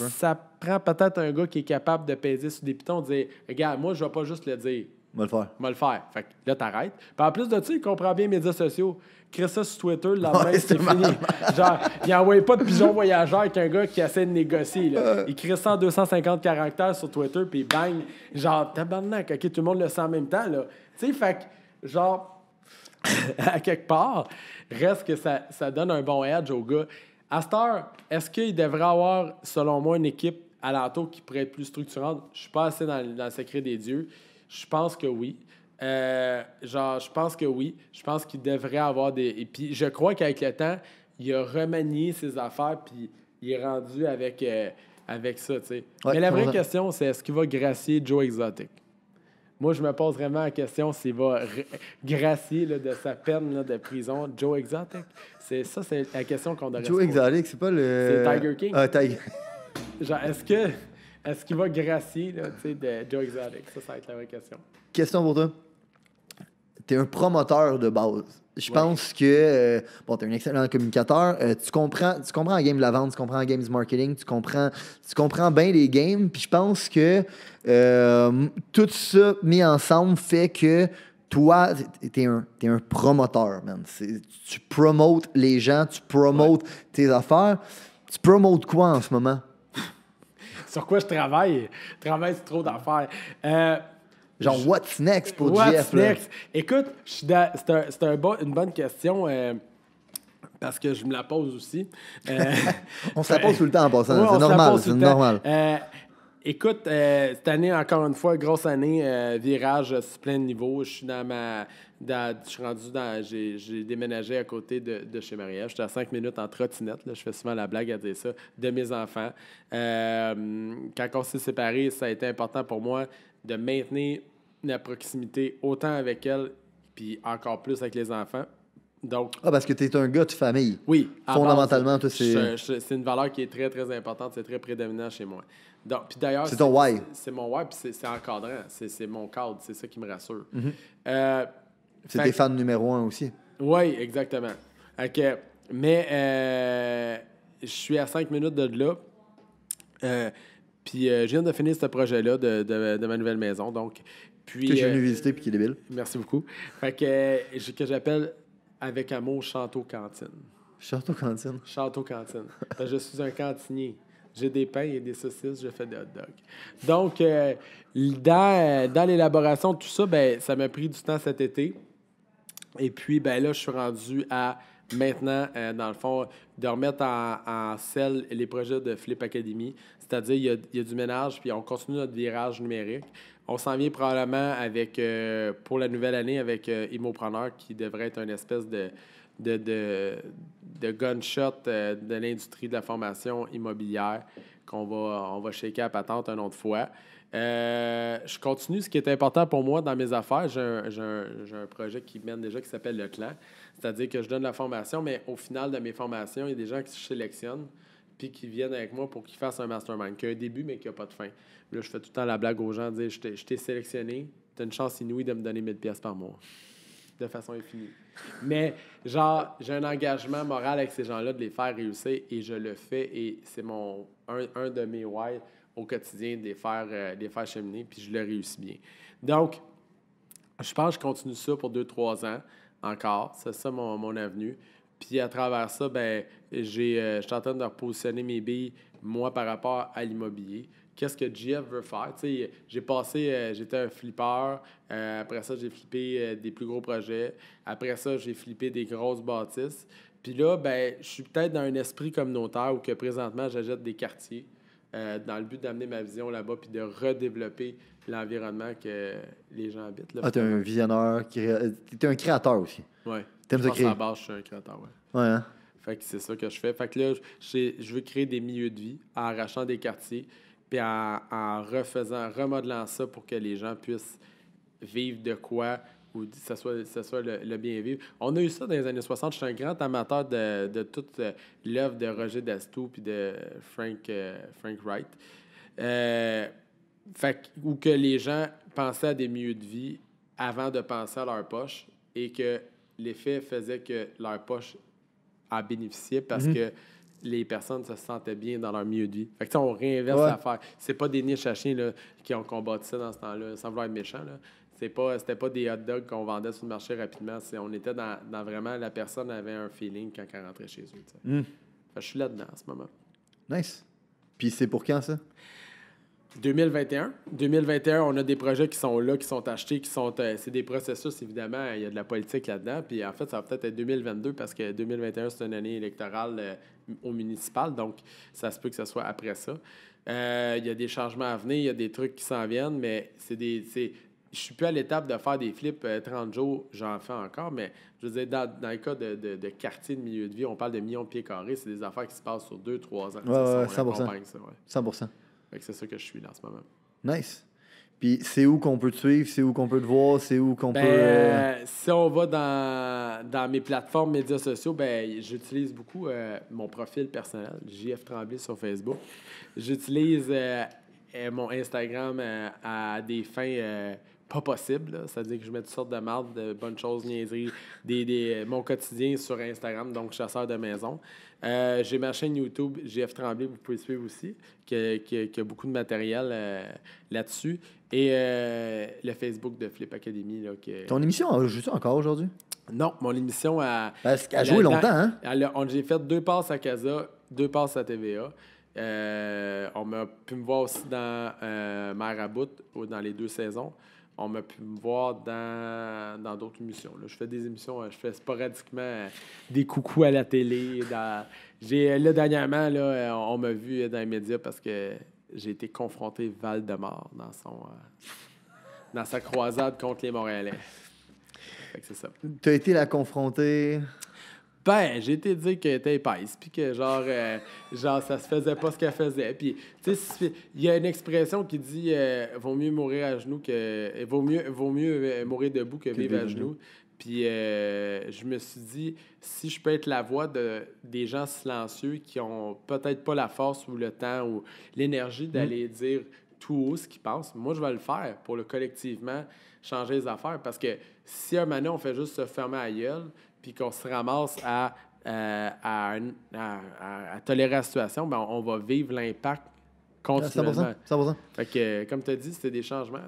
ça prend peut-être un gars qui est capable de peser sur des pitons, de dire « Regarde, moi, je vais pas juste le dire. » Va le faire. Va le faire. Fait que là, t'arrêtes. Puis en plus de ça, il comprend bien les médias sociaux. Crée ça sur Twitter, le lendemain, c'est fini. Genre, il n'envoie pas de pigeon voyageur avec un gars qui essaie de négocier. Là. Il crée ça en 250 caractères sur Twitter, puis bang, genre, tabarnak, OK, tout le monde le sent en même temps, là. Tu sais, fait que, genre, à quelque part, reste que ça donne un bon edge au gars. À cette heure, est-ce qu'il devrait avoir, selon moi, une équipe alentour qui pourrait être plus structurante? Je suis pas assez dans le secret des dieux. Je pense que oui. Je pense que oui. Je pense qu'il devrait avoir des... Et puis, je crois qu'avec le temps, il a remanié ses affaires, puis il est rendu avec ça, tu sais. Ouais, mais la vraie question, c'est est-ce qu'il va gracier Joe Exotic? Moi, je me pose vraiment la question s'il va gracier là, de sa peine là, de prison Joe Exotic. C'est la question qu'on devrait se poser. Joe Exotic, c'est pas le... C'est Tiger King. Ah, Tiger. Genre, est-ce qu'il va gracier là, de Joe Exotic? Ça va être la vraie question. Question pour toi. Tu es un promoteur de base. Je pense que tu es un excellent communicateur. Tu comprends la game de la vente, tu comprends la game du marketing, tu comprends bien les games. Puis je pense que tout ça mis ensemble fait que toi, tu es un promoteur, man. Tu promotes les gens, tu promotes tes affaires. Tu promotes quoi en ce moment? Sur quoi je travaille? Je travaille sur trop d'affaires. Genre, what's next pour What's Jeff? Next? Écoute, c'est une bonne question parce que je me la pose aussi. On se la pose tout le temps en passant. Ouais, c'est normal. Écoute, cette année, encore une fois, grosse année, virage sur plein de niveaux. Je suis j'ai déménagé à côté de chez Marie-Ève. J'étais à 5 minutes en trottinette. Là, je fais souvent la blague à dire ça, de mes enfants. Quand on s'est séparés, ça a été important pour moi de maintenir la proximité autant avec elle, puis encore plus avec les enfants. Donc, parce que tu es un gars de famille. Oui. Fondamentalement, toi, c'est... C'est une valeur qui est très, très importante. C'est très prédominant chez moi. Donc, puis d'ailleurs... C'est ton why. C'est mon why, puis c'est encadrant. C'est mon cadre. C'est ça qui me rassure. Mm-hmm. C'est tes fans numéro 1 aussi. Oui, exactement. Okay. Mais je suis à 5 minutes de là. Puis je viens de finir ce projet-là de ma nouvelle maison. Donc, puis, que je suis venu visiter puis qui est débile. Merci beaucoup. Fait que j'appelle avec amour Château-Cantine. Château-Cantine? Château-Cantine. Je suis un cantinier. J'ai des pains et des saucisses, je fais des hot dogs. Donc, dans l'élaboration de tout ça, ça m'a pris du temps cet été. Et puis, là, je suis rendu à maintenant, dans le fond, de remettre en selle les projets de Flip Academy. C'est-à-dire, il y a du ménage, puis on continue notre virage numérique. On s'en vient probablement avec, pour la nouvelle année, avec Immopreneur, qui devrait être une espèce de gunshot de l'industrie de la formation immobilière on va shaker à patente une autre fois. Je continue. Ce qui est important pour moi dans mes affaires, j'ai un projet qui mène déjà qui s'appelle Le Clan. C'est-à-dire que je donne la formation, mais au final de mes formations, il y a des gens qui se sélectionnent puis qui viennent avec moi pour qu'ils fassent un mastermind, qui a un début, mais qui n'a pas de fin. Là, je fais tout le temps la blague aux gens, dire « Je t'ai sélectionné, tu as une chance inouïe de me donner 1000$ par mois. » De façon infinie. Mais, genre, j'ai un engagement moral avec ces gens-là de les faire réussir et je le fais et c'est un de mes why au quotidien de les faire cheminer puis je le réussis bien. Donc, je pense que je continue ça pour 2-3 ans encore. C'est ça mon avenue. Puis à travers ça, je suis en train de repositionner mes billes, moi, par rapport à l'immobilier. qu'est-ce que GF veut faire. Tu sais, j'étais un flipper. Après ça, j'ai flippé des plus gros projets. Après ça, j'ai flippé des grosses bâtisses. Puis là, ben, je suis peut-être dans un esprit communautaire où que présentement, j'achète des quartiers dans le but d'amener ma vision là-bas puis de redévelopper l'environnement que les gens habitent. Là, t'es un visionnaire, t'es un créateur aussi. Oui. T'aimes ça créer? À la base, je suis un créateur, ouais. Ouais, hein? Fait que c'est ça que je fais. Fait que là, je veux créer des milieux de vie en arrachant des quartiers puis en remodelant ça pour que les gens puissent vivre de quoi ou que ce soit le bien-vivre. On a eu ça dans les années 60. Je suis un grand amateur de toute l'œuvre de Roger Dastou puis de Frank Wright. Où que les gens pensaient à des milieux de vie avant de penser à leur poche et que l'effet faisait que leur poche en bénéficiait parce que les personnes se sentaient bien dans leur milieu de vie. Fait que, on réinverse l'affaire. C'est pas des niches à chiens là, qui ont combattu ça dans ce temps-là, sans vouloir être méchant. Là. C'était pas des hot dogs qu'on vendait sur le marché rapidement. On était dans vraiment... La personne avait un feeling quand elle rentrait chez eux. Fait que je suis là-dedans en ce moment. Nice. Puis c'est pour quand, ça? 2021. 2021, on a des projets qui sont là, qui sont achetés, c'est des processus, évidemment. Il y a de la politique là-dedans. Puis en fait, ça va peut-être être 2022 parce que 2021, c'est une année électorale au municipal. Donc, ça se peut que ce soit après ça. Il y a des changements à venir, il y a des trucs qui s'en viennent, mais je suis plus à l'étape de faire des flips 30 jours, j'en fais encore, mais je veux dire, dans le cas de quartier, de milieu de vie, on parle de millions de pieds carrés, c'est des affaires qui se passent sur 2-3 ans. Ouais, 100%. Ça, ouais. 100%. Fait que c'est ça que je suis là en ce moment. Nice. Puis c'est où qu'on peut te suivre, c'est où qu'on peut te voir, c'est où qu'on peut... Si on va dans mes plateformes médias sociaux, j'utilise beaucoup mon profil personnel, JF Tremblay sur Facebook. J'utilise mon Instagram à des fins pas possibles, là. C'est-à-dire que je mets toutes sortes de mardes, de bonnes choses, niaiseries, mon quotidien sur Instagram, donc chasseur de maison. J'ai ma chaîne YouTube, JF Tremblay, vous pouvez suivre aussi, qui a beaucoup de matériel là-dessus. Et le Facebook de Flip Academy. Là, Ton émission, joue-tu encore aujourd'hui? Non, mon émission a... Parce qu'elle a joué longtemps, hein? J'ai fait 2 passes à Casa, 2 passes à TVA. On m'a pu me voir aussi dans Mère à bout, dans les 2 saisons. On m'a pu me voir dans d'autres émissions. Là. Je fais des émissions, je fais sporadiquement des coucous à la télé. Dernièrement, là, on m'a vu dans les médias parce que j'ai été confronté Val-de-Mort dans sa croisade contre les Montréalais. Fait que c'est ça. Tu as été la confronter... J'ai été dire qu'elle était épaisse, puis que genre, ça se faisait pas ce qu'elle faisait. Puis, tu sais, il y a une expression qui dit vaut mieux mourir à genoux que. Vaut mieux mourir debout que vivre à genoux. Puis, je me suis dit, si je peux être la voix des gens silencieux qui ont peut-être pas la force ou le temps ou l'énergie d'aller dire tout haut ce qu'ils pensent, moi, je vais le faire pour collectivement changer les affaires. Parce que si un moment on fait juste se fermer la gueule, puis qu'on se ramasse à tolérer la situation, on va vivre l'impact continuellement. 100%. Fait que, comme tu as dit, c'est des changements.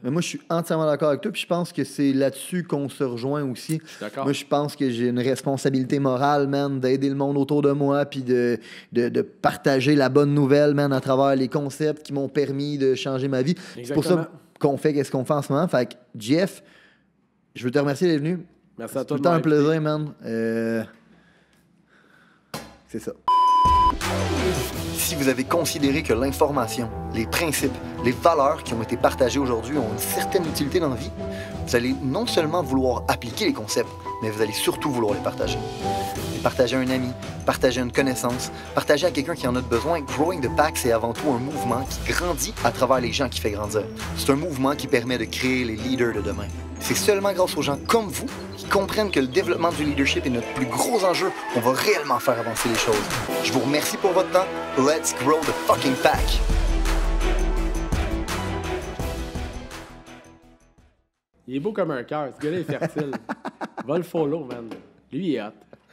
Mais moi, je suis entièrement d'accord avec toi, puis je pense que c'est là-dessus qu'on se rejoint aussi. Je suis d'accord. Moi, je pense que j'ai une responsabilité morale, man, d'aider le monde autour de moi, puis de partager la bonne nouvelle, man, à travers les concepts qui m'ont permis de changer ma vie. Exactement. C'est pour ça qu'on fait ce qu'on fait en ce moment. Fait que, Jeff, je veux te remercier d'être venu. Merci à toi. C'est tout le temps un plaisir, man. C'est ça. Si vous avez considéré que l'information, les principes, les valeurs qui ont été partagées aujourd'hui ont une certaine utilité dans la vie, vous allez non seulement vouloir appliquer les concepts, mais vous allez surtout vouloir les partager. Les partager à un ami, partager à une connaissance, partager à quelqu'un qui en a besoin. Growing the Pack, c'est avant tout un mouvement qui grandit à travers les gens qui fait grandir. C'est un mouvement qui permet de créer les leaders de demain. C'est seulement grâce aux gens comme vous qui comprennent que le développement du leadership est notre plus gros enjeu qu'on va réellement faire avancer les choses. Je vous remercie pour votre temps. Let's grow the fucking pack! Il est beau comme un cœur. Ce gars-là est fertile. Va le follow, man. Lui, il est hot.